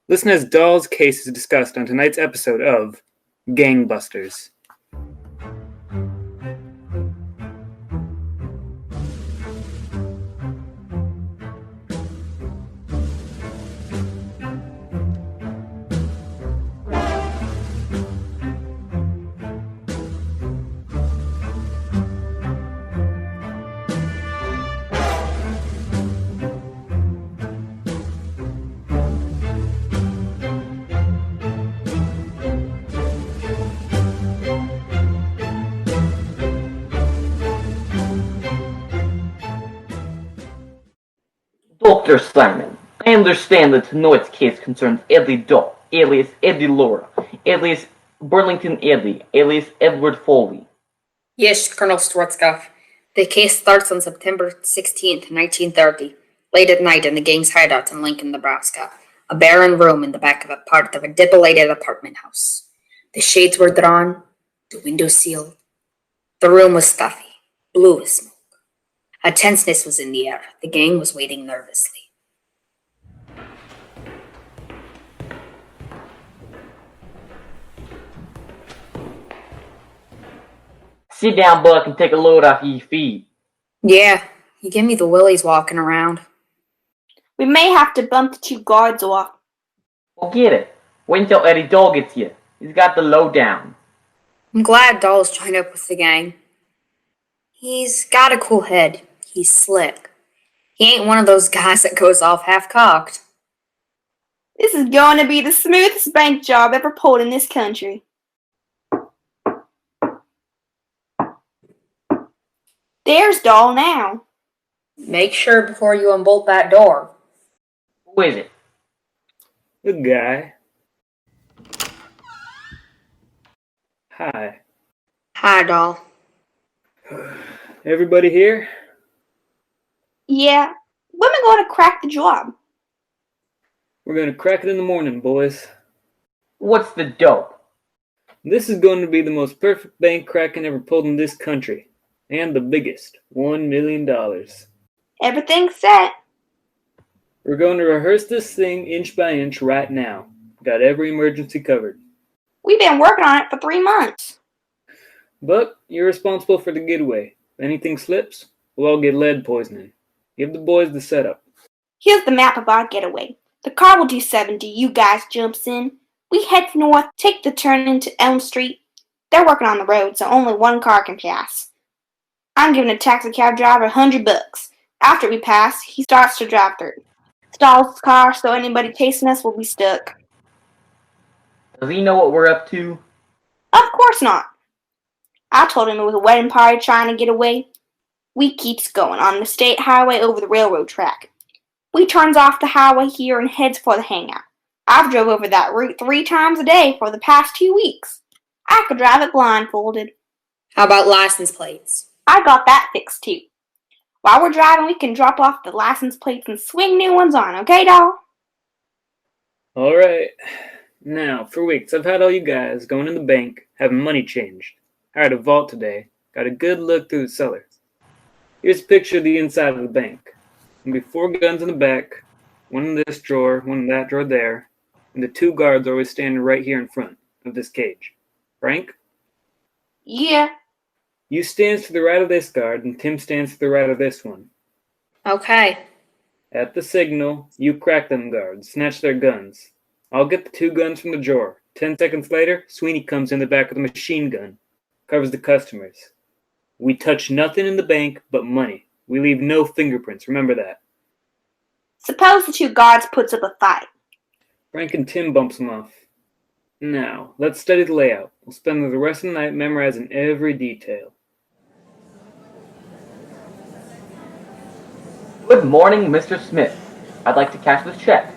Listen as Dahl's case is discussed on tonight's episode of Gangbusters. Dr. Simon, I understand that tonight's case concerns Eddie Dahl, alias Eddie Laura, alias Burlington Eddie, alias Edward Foley. Yes, Colonel Schwarzkopf. The case starts on September 16th, 1930, late at night in the gang's hideout in Lincoln, Nebraska, a barren room in the back of a part of a dilapidated apartment house. The shades were drawn, the windows sealed. The room was stuffy, blue with smoke. A tenseness was in the air. The gang was waiting nervously. Sit down, Buck, and take a load off your feet. Yeah, you give me the willies walking around. We may have to bump the two guards off. Well, get it. Wait until Eddie Dahl gets here. He's got the lowdown. I'm glad Dahl's joined up with the gang. He's got a cool head. He's slick. He ain't one of those guys that goes off half-cocked. This is going to be the smoothest bank job ever pulled in this country. There's Dahl now. Make sure before you unbolt that door. Who is it? The guy. Hi. Hi, Dahl. Everybody here? Yeah, when we going to crack the job? We're going to crack it in the morning, boys. What's the dope? This is going to be the most perfect bank cracking ever pulled in this country. And the biggest, $1 million. Everything's set. We're going to rehearse this thing inch by inch right now. Got every emergency covered. We've been working on it for 3 months. But you're responsible for the getaway. If anything slips, we'll all get lead poisoning. Give the boys the setup. Here's the map of our getaway. The car will do 70. You guys jumps in. We head north, take the turn into Elm Street. They're working on the road, so only one car can pass. I'm giving a taxi cab driver $100. After we pass, he starts to drive through. Stalls the car so anybody chasing us will be stuck. Does he know what we're up to? Of course not. I told him it was a wedding party trying to get away. We keeps going on the state highway over the railroad track. We turns off the highway here and heads for the hangout. I've drove over that route 3 times a day for the past 2 weeks. I could drive it blindfolded. How about license plates? I got that fixed too. While we're driving, we can drop off the license plates and swing new ones on, okay, Dahl? Alright. Now, for weeks, I've had all you guys going in the bank, having money changed. Hired a vault today. Got a good look through the cellar. Here's a picture of the inside of the bank. There'll be 4 guns in the back, one in this drawer, one in that drawer there, and the 2 guards are always standing right here in front of this cage. Frank? Yeah. You stands to the right of this guard, and Tim stands to the right of this one. Okay. At the signal, you crack them guards, snatch their guns. I'll get the 2 guns from the drawer. 10 seconds later, Sweeney comes in the back with a machine gun. Covers the customers. We touch nothing in the bank but money. We leave no fingerprints, remember that. Suppose the 2 guards puts up a fight. Frank and Tim bumps them off. Now, let's study the layout. We'll spend the rest of the night memorizing every detail. Good morning, Mr. Smith. I'd like to cash this check.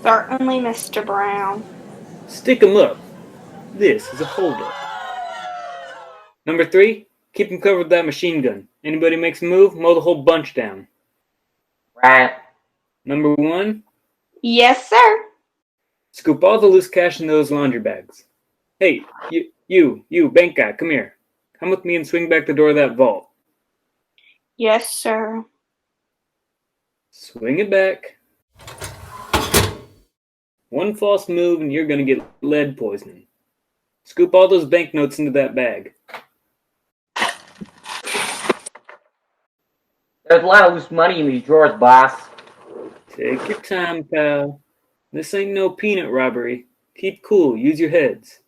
Certainly, Mr. Brown. Stick 'em up. This is a holdup. Number 3, keep 'em covered with that machine gun. Anybody makes a move, mow the whole bunch down. Right. Number 1, Yes, sir. scoop all the loose cash in those laundry bags. Hey, you, bank guy, come here. Come with me and swing back the door of that vault. Yes, sir. Swing it back. One false move and you're gonna get lead poisoning. Scoop all those banknotes into that bag. There's a lot of loose money in these drawers, boss. Take your time, pal. This ain't no peanut robbery. Keep cool, use your heads.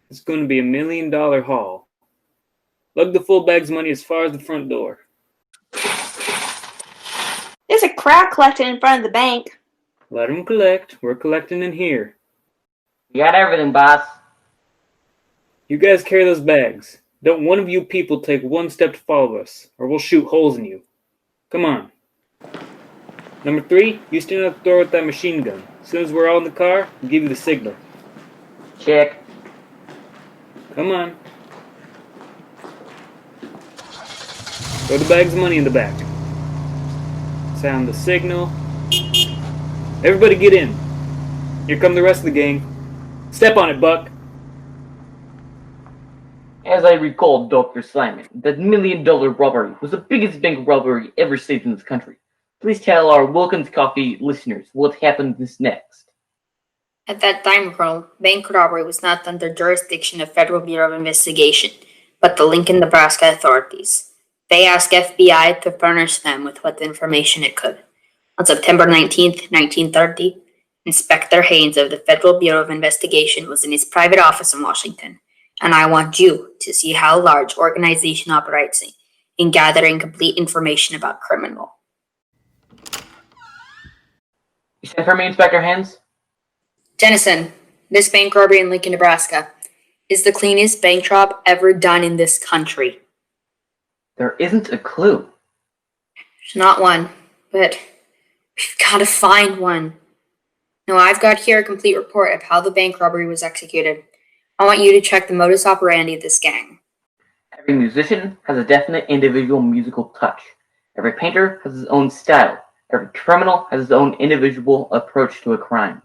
It's gonna be $1 million haul. Lug the full bag's money as far as the front door. There's a crowd collecting in front of the bank. Let 'em collect. We're collecting in here. We got everything, boss. You guys carry those bags. Don't one of you people take one step to follow us, or we'll shoot holes in you. Come on. Number 3, you stand at the door with that machine gun. As soon as we're all in the car, I'll give you the signal. Check. Come on. Throw the bags of money in the back. Sound the signal. Everybody get in. Here come the rest of the gang. Step on it, Buck. As I recall, Dr. Simon, that $1 million robbery was the biggest bank robbery ever staged in this country. Please tell our Wilkins Coffee listeners what happened next. At that time, Colonel, bank robbery was not under jurisdiction of Federal Bureau of Investigation, but the Lincoln, Nebraska authorities. They asked FBI to furnish them with what information it could. On September 19th, 1930, Inspector Haynes of the Federal Bureau of Investigation was in his private office in Washington, and I want you to see how large organization operates in gathering complete information about criminal. You sent for me, Inspector Haynes? Jennison, this bank robbery in Lincoln, Nebraska is the cleanest bank job ever done in this country. There isn't a clue. There's not one, but we've got to find one. Now, I've got here a complete report of how the bank robbery was executed. I want you to check the modus operandi of this gang. Every musician has a definite individual musical touch. Every painter has his own style. Every criminal has his own individual approach to a crime.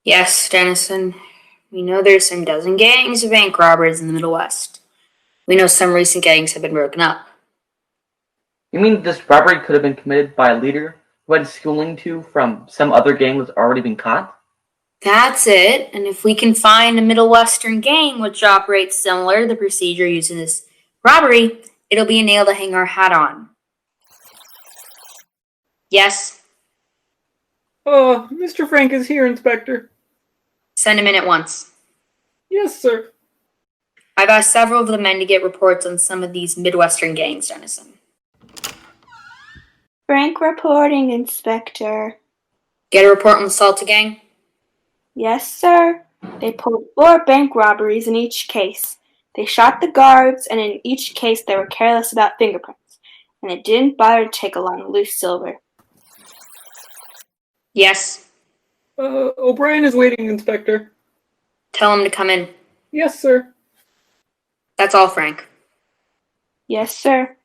Yes, Dennison. We know there's some dozen gangs of bank robbers in the Middle West. We know some recent gangs have been broken up. You mean this robbery could have been committed by a leader who had schooling to from some other gang that's already been caught? That's it. And if we can find a Middle Western gang which operates similar to the procedure used in this robbery, it'll be a nail to hang our hat on. Yes? Oh, Mr. Frank is here, Inspector. Send him in at once. Yes, sir. I've asked several of the men to get reports on some of these Midwestern gangs, Dennison. Frank reporting, Inspector. Get a report on the Salta gang? Yes, sir. They pulled 4 bank robberies in each case. They shot the guards, and in each case they were careless about fingerprints, and they didn't bother to take along loose silver. Yes. O'Brien is waiting, Inspector. Tell him to come in. Yes, sir. That's all, Frank. Yes, sir.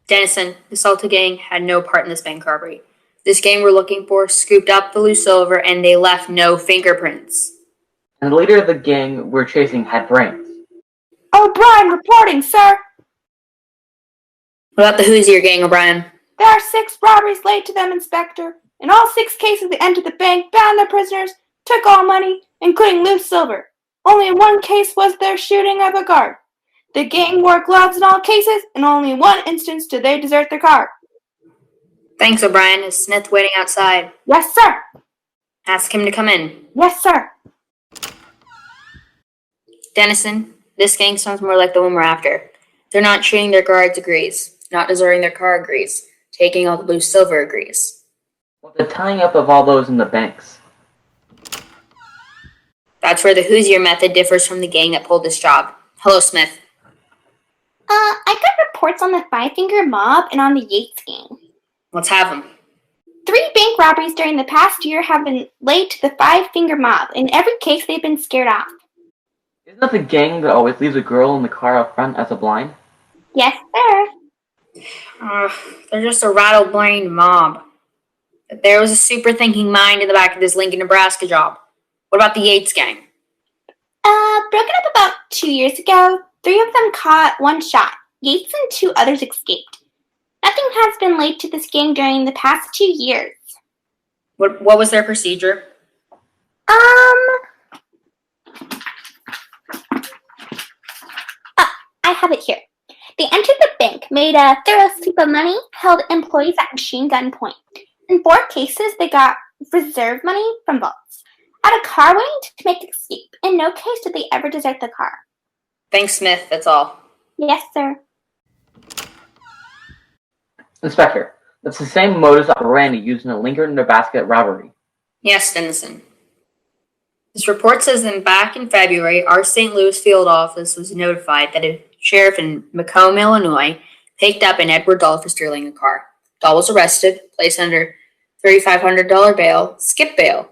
Dennison, the Salta gang had no part in this bank robbery. This gang we're looking for scooped up the loose silver and they left no fingerprints. And the leader of the gang we're chasing had brains. O'Brien reporting, sir. What about the Hoosier gang, O'Brien? There are 6 robberies laid to them, Inspector. In all 6 cases they entered the bank, bound their prisoners, took all money, including loose silver. Only in 1 case was there shooting of a guard. The gang wore gloves in all cases, and only in 1 instance did they desert their car. Thanks, O'Brien. Is Smith waiting outside? Yes, sir. Ask him to come in. Yes, sir. Dennison, this gang sounds more like the one we're after. They're not shooting their guards agrees. Not deserting their car agrees. Taking all the loose silver agrees. Well, the tying up of all those in the banks. That's where the Hoosier method differs from the gang that pulled this job. Hello, Smith. I got reports on the Five Finger Mob and on the Yates gang. Let's have them. 3 bank robberies during the past year have been laid to the Five-Finger Mob. In every case, they've been scared off. Isn't that the gang that always leaves a girl in the car out front as a blind? Yes, sir. They're just a rattle-brained mob. But there was a super-thinking mind in the back of this Lincoln, Nebraska job. What about the Yates gang? Broken up about 2 years ago. 3 of them caught 1 shot. Yates and 2 others escaped. Nothing has been laid to this gang during the past 2 years. What was their procedure? I have it here. They entered the bank, made a thorough sweep of money, held employees at machine gun point. In 4 cases, they got reserve money from vaults. At a car waiting to make escape. In no case did they ever desert the car. Thanks, Smith. That's all. Yes, sir. Inspector, that's the same modus operandi used in a Lincoln, Nebraska robbery. Yes, Dennison. This report says that back in February, our St. Louis field office was notified that a sheriff in Macomb, Illinois, picked up an Edward Dahl for stealing a car. Dahl was arrested, placed under $3,500 bail, skip bail.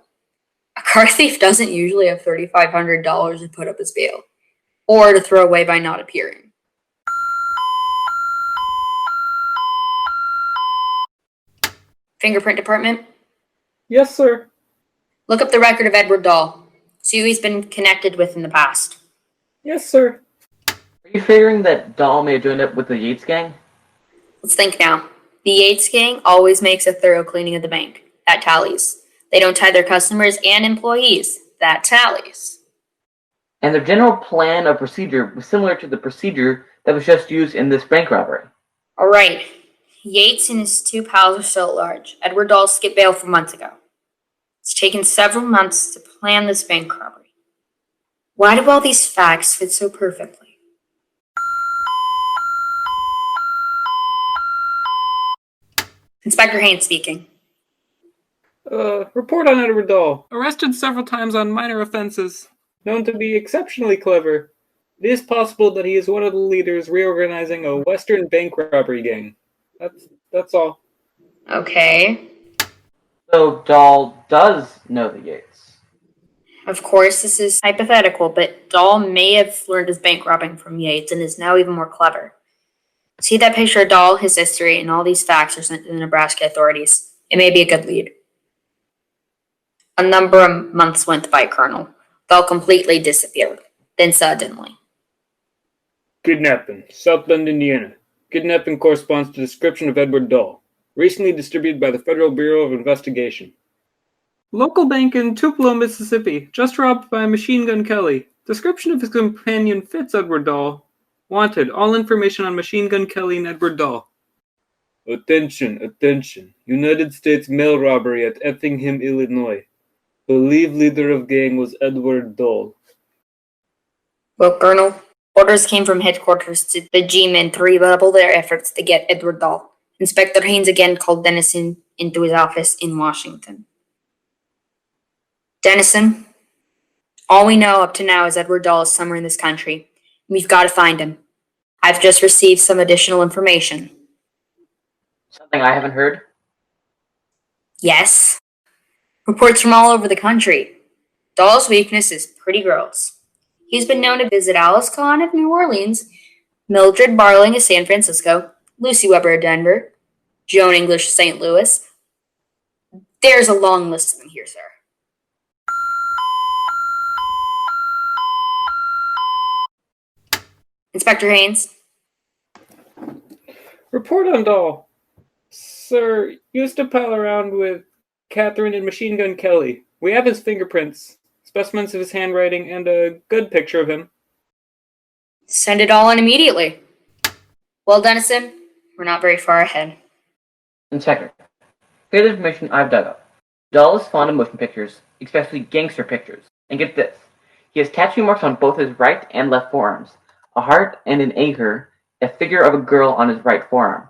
A car thief doesn't usually have $3,500 to put up as bail, or to throw away by not appearing. Fingerprint department? Yes, sir. Look up the record of Edward Dahl. See who he's been connected with in the past. Yes, sir. Are you figuring that Dahl may have joined up with the Yates gang? Let's think now. The Yates gang always makes a thorough cleaning of the bank. That tallies. They don't tie their customers and employees. That tallies. And their general plan of procedure was similar to the procedure that was just used in this bank robbery. All right. Yates and his 2 pals are still at large. Edward Dahl skipped bail from months ago. It's taken several months to plan this bank robbery. Why do all these facts fit so perfectly? Inspector Haynes speaking. Report on Edward Dahl. Arrested several times on minor offenses. Known to be exceptionally clever. It is possible that he is one of the leaders reorganizing a Western bank robbery gang. That's all. Okay. So Dahl does know the Yates. Of course, this is hypothetical, but Dahl may have learned his bank robbing from Yates and is now even more clever. See that picture of Dahl, his history, and all these facts are sent to the Nebraska authorities. It may be a good lead. A number of months went by, Colonel. Dahl completely disappeared. Then suddenly. Kidnapping. South Bend, Indiana. Kidnapping corresponds to description of Edward Dahl. Recently distributed by the Federal Bureau of Investigation. Local bank in Tupelo, Mississippi. Just robbed by Machine Gun Kelly. Description of his companion fits Edward Dahl. Wanted. All information on Machine Gun Kelly and Edward Dahl. Attention, attention. United States mail robbery at Effingham, Illinois. Believed leader of gang was Edward Dahl. Well, Colonel, orders came from headquarters to the G-men to redouble their efforts to get Edward Dahl. Inspector Haynes again called Dennison into his office in Washington. Dennison, all we know up to now is Edward Dahl is somewhere in this country. We've got to find him. I've just received some additional information. Something I haven't heard? Yes. Reports from all over the country. Dahl's weakness is pretty girls. He's been known to visit Alice Kahn of New Orleans, Mildred Barling of San Francisco, Lucy Weber of Denver, Joan English of St. Louis. There's a long list of them here, sir. Inspector Haynes. Report on Dahl. Sir, used to pal around with Catherine and Machine Gun Kelly. We have his fingerprints, specimens of his handwriting, and a good picture of him. Send it all in immediately. Well, Dennison, we're not very far ahead. Inspector, here's the information I've dug up. Dahl is fond of motion pictures, especially gangster pictures. And get this, he has tattoo marks on both his right and left forearms. A heart and an anchor, a figure of a girl on his right forearm.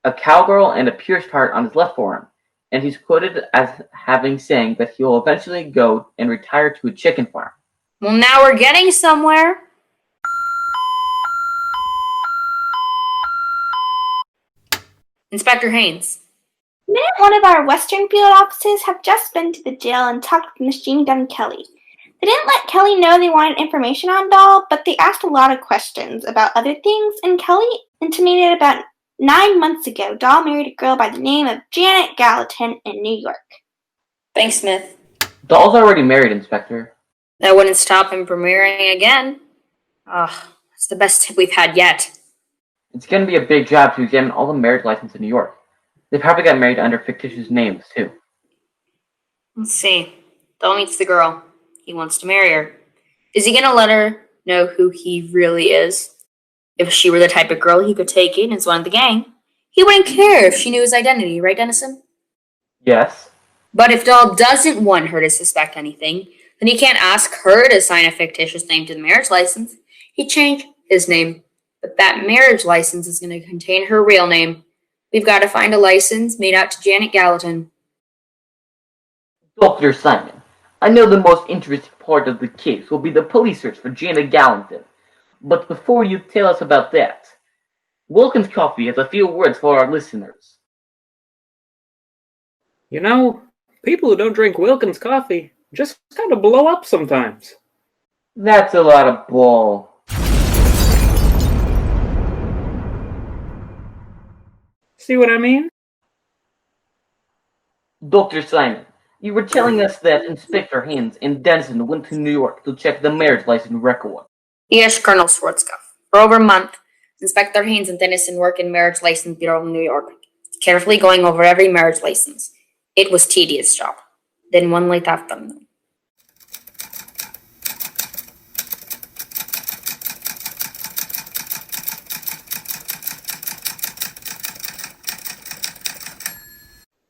A cowgirl and a pierced heart on his left forearm. And he's quoted as having saying that he will eventually go and retire to a chicken farm. Well, now we're getting somewhere. Inspector Haynes. Minute one of our Western field offices have just been to the jail and talked with Machine Gun Kelly. They didn't let Kelly know they wanted information on Doll, but they asked a lot of questions about other things, and Kelly intimated about 9 months ago Doll married a girl by the name of Janet Gallatin in New York. Thanks, Smith. Doll's already married, Inspector. That wouldn't stop him from marrying again. Ugh, it's the best tip we've had yet. It's going to be a big job to examine all the marriage licenses in New York. They probably got married under fictitious names, too. Let's see. Doll meets the girl. He wants to marry her. Is he going to let her know who he really is? If she were the type of girl he could take in as one of the gang, he wouldn't care if she knew his identity, right, Dennison? Yes. But if Doll doesn't want her to suspect anything, then he can't ask her to sign a fictitious name to the marriage license. He'd change his name. But that marriage license is going to contain her real name. We've got to find a license made out to Janet Gallatin. Dr. Simon, I know the most interesting part of the case will be the police search for Janet Gallatin. But before you tell us about that, Wilkins Coffee has a few words for our listeners. You know, people who don't drink Wilkins coffee just kind of blow up sometimes. That's a lot of bull. See what I mean? Dr. Simon, you were telling us that Inspector Haynes and Denison went to New York to check the marriage license record. Yes, Colonel Schwarzkopf. For over a month, Inspector Haynes and Dennison work in Marriage License Bureau in New York, carefully going over every marriage license. It was tedious job. Then one late afternoon.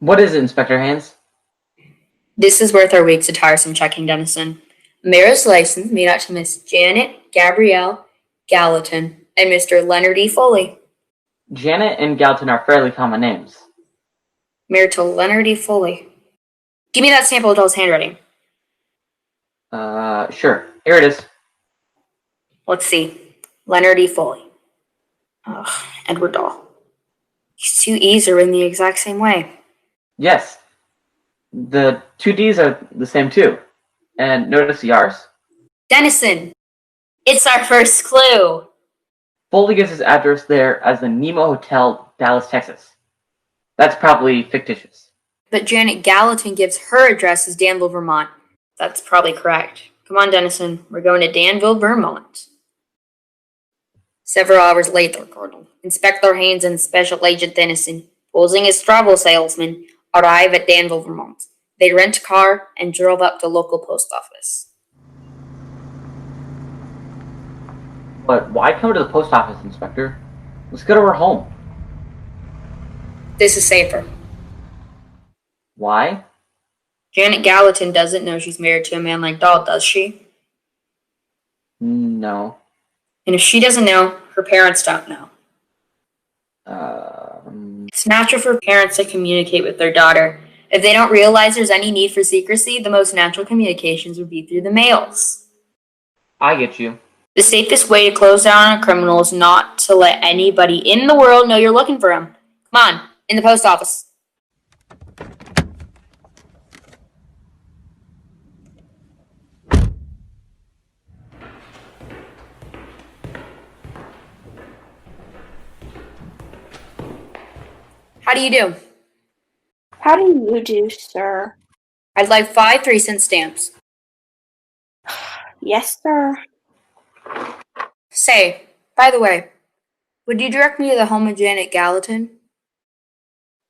What is it, Inspector Haynes? This is worth our weeks of tiresome checking, Dennison. Marriage license made out to Miss Janet Gabrielle Gallatin and Mr. Leonard E. Foley. Janet and Gallatin are fairly common names. Married to Leonard E. Foley. Give me that sample of Doll's handwriting. Sure. Here it is. Let's see. Leonard E. Foley. Ugh, Edward Doll. These two E's are written the exact same way. Yes. The two D's are the same too. And notice the R's? Dennison! It's our first clue! Foley gives his address there as the Nemo Hotel, Dallas, Texas. That's probably fictitious. But Janet Gallatin gives her address as Danville, Vermont. That's probably correct. Come on, Dennison. We're going to Danville, Vermont. Several hours later, Colonel, Inspector Haynes and Special Agent Dennison, posing as travel salesmen, arrive at Danville, Vermont. They rent a car and drove up to the local post office. But why come to the post office, Inspector? Let's go to her home. This is safer. Why? Janet Gallatin doesn't know she's married to a man like Doll, does she? No. And if she doesn't know, her parents don't know. It's natural for parents to communicate with their daughter. If they don't realize there's any need for secrecy, the most natural communications would be through the mails. I get you. The safest way to close down on a criminal is not to let anybody in the world know you're looking for him. Come on, in the post office. How do you do? How do you do, sir? I'd like 5 3-cent stamps. Yes, sir. Say, by the way, would you direct me to the home of Janet Gallatin?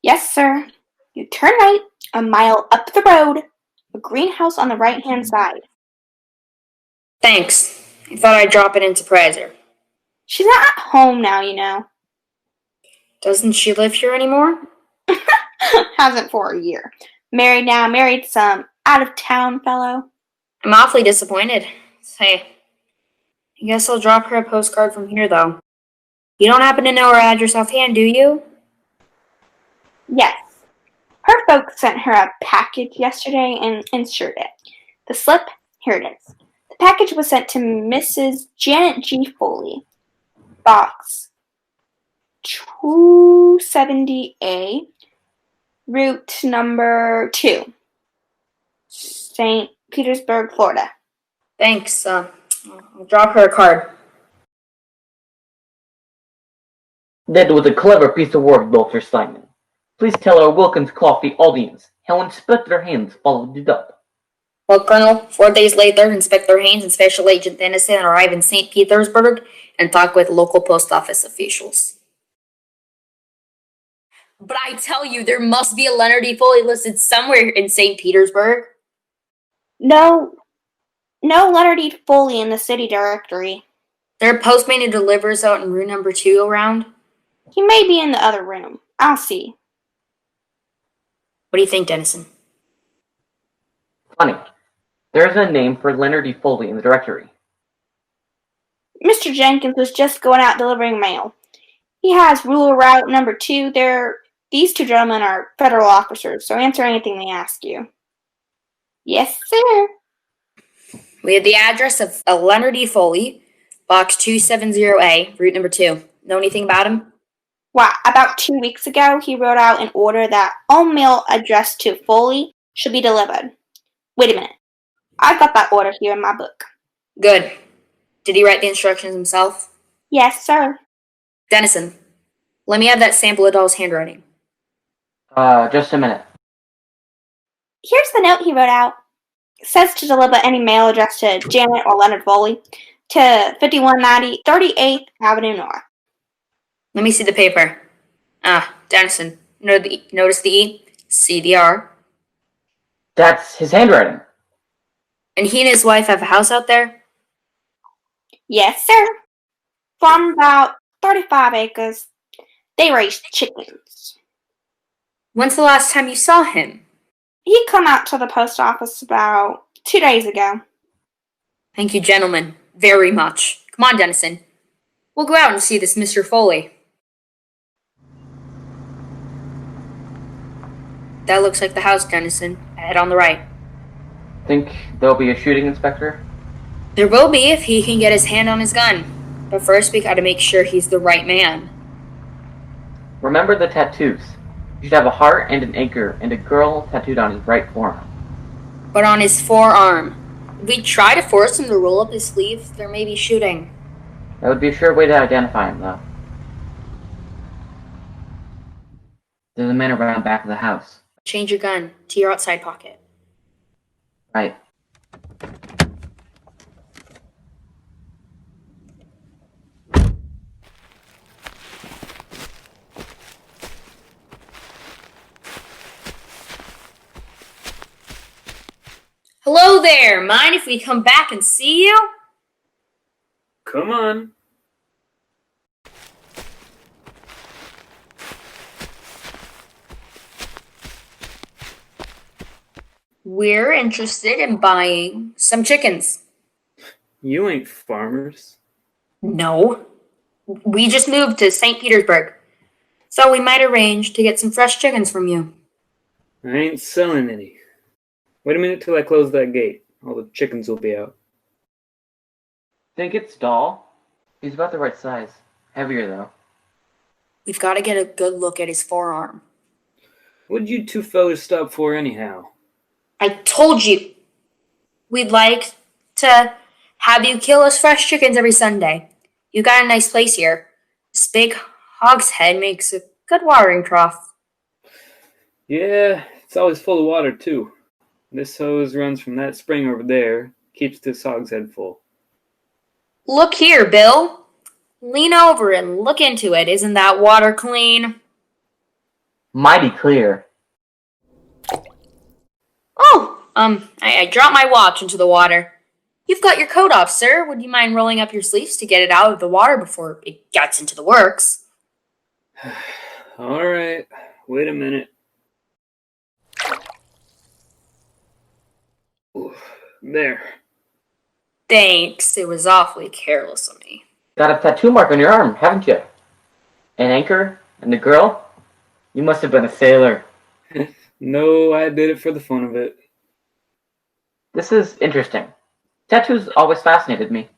Yes, sir. You turn right, a mile up the road, a greenhouse on the right-hand side. Thanks. I thought I'd drop in and surprise her. She's not at home now, you know. Doesn't she live here anymore? Hasn't for a year. Married now, married some out-of-town fellow. I'm awfully disappointed. Say, I guess I'll drop her a postcard from here, though. You don't happen to know her address offhand, do you? Yes. Her folks sent her a package yesterday and insured it. The slip, here it is. The package was sent to Mrs. Janet G. Foley. Box 270A, Route number 2, St. Petersburg, Florida. Thanks. I'll drop her a card. That was a clever piece of work, Dr. Simon. Please tell our Wilkins Coffee audience how Inspector Haynes followed it up. Well, Colonel, 4 days later, Inspector Haynes and Special Agent Dennison arrive in St. Petersburg and talk with local post office officials. But I tell you, there must be a Leonard E. Foley listed somewhere in St. Petersburg. No Leonard E. Foley in the city directory. There a postman who delivers out in room number 2 around? He may be in the other room. I'll see. What do you think, Dennison? Funny. There's a name for Leonard E. Foley in the directory. Mr. Jenkins was just going out delivering mail. He has rural route number 2 there. These 2 gentlemen are federal officers, so answer anything they ask you. Yes, sir. We have the address of Leonard E. Foley, box 270A, route number 2. Know anything about him? Why, about 2 weeks ago, he wrote out an order that all mail addressed to Foley should be delivered. Wait a minute. I've got that order here in my book. Good. Did he write the instructions himself? Yes, sir. Dennison, let me have that sample of Doll's handwriting. Just a minute. Here's the note he wrote out. It says to deliver any mail addressed to Janet or Leonard Foley to 5190 38th Avenue North. Let me see the paper. Dennison, notice the E? See the R? That's his handwriting. And he and his wife have a house out there? Yes, sir. Farm about 35 acres. They raise chickens. When's the last time you saw him? He come out to the post office about 2 days ago. Thank you, gentlemen, very much. Come on, Dennison. We'll go out and see this Mr. Foley. That looks like the house, Dennison. Head on the right. Think there'll be a shooting, Inspector? There will be if he can get his hand on his gun. But first we gotta make sure he's the right man. Remember the tattoos. You should have a heart and an anchor and a girl tattooed on his right forearm. But on his forearm. If we try to force him to roll up his sleeve, there may be shooting. That would be a sure way to identify him, though. There's a man around back of the house. Change your gun to your outside pocket. Right. Hello there! Mind if we come back and see you? Come on. We're interested in buying some chickens. You ain't farmers. No. We just moved to St. Petersburg. Thought we might arrange to get some fresh chickens from you. I ain't selling any. Wait a minute till I close that gate. All the chickens will be out. Think it's Doll? He's about the right size. Heavier, though. We've got to get a good look at his forearm. What'd you 2 fellas stop for anyhow? I told you. We'd like to have you kill us fresh chickens every Sunday. You got a nice place here. This big hogshead makes a good watering trough. Yeah, it's always full of water, too. This hose runs from that spring over there, keeps this hogshead full. Look here, Bill. Lean over and look into it. Isn't that water clean? Mighty clear. Oh, I dropped my watch into the water. You've got your coat off, sir. Would you mind rolling up your sleeves to get it out of the water before it gets into the works? All right, wait a minute. Ooh, there. Thanks. It was awfully careless of me. Got a tattoo mark on your arm, haven't you? An anchor? And a girl? You must have been a sailor. No, I did it for the fun of it. This is interesting. Tattoos always fascinated me.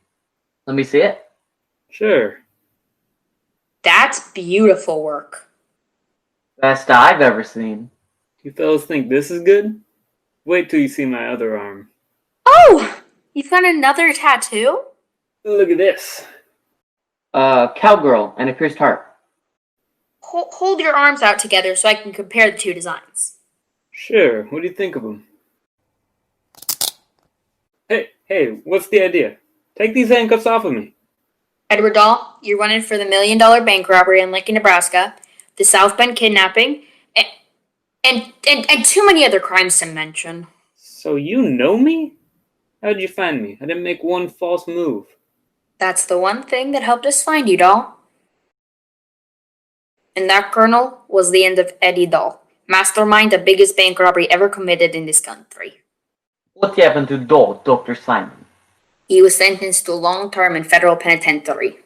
Let me see it. Sure. That's beautiful work. Best I've ever seen. You fellas think this is good? Wait till you see my other arm. Oh! You've got another tattoo? Look at this. Cowgirl and a pierced heart. Hold your arms out together so I can compare the two designs. Sure, what do you think of them? Hey, what's the idea? Take these handcuffs off of me. Edward Dahl, you're running for the $1 million bank robbery in Lincoln, Nebraska, the South Bend kidnapping, and too many other crimes to mention. So you know me? How'd you find me? I didn't make one false move. That's the one thing that helped us find you, Dahl. And that, Colonel, was the end of Eddie Dahl, mastermind the biggest bank robbery ever committed in this country. What happened to Doe, Dr. Simon? He was sentenced to a long term in federal penitentiary.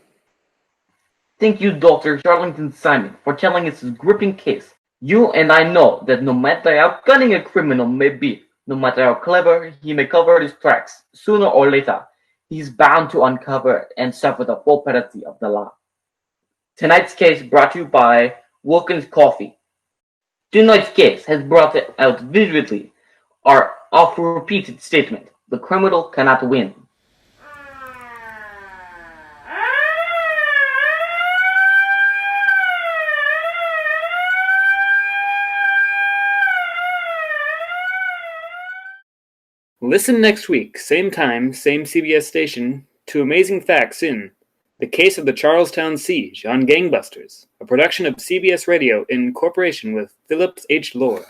Thank you, Dr. Charlington Simon, for telling us this gripping case. You and I know that no matter how cunning a criminal may be, no matter how clever he may cover his tracks, sooner or later, he's bound to uncover and suffer the full penalty of the law. Tonight's case brought to you by Wilkins Coffee. Tonight's case has brought out vividly our oft-repeated statement: the criminal cannot win. Listen next week, same time, same CBS station, to amazing facts in The Case of the Charlestown Siege on Gangbusters, a production of CBS Radio in cooperation with Phillips H. Laura.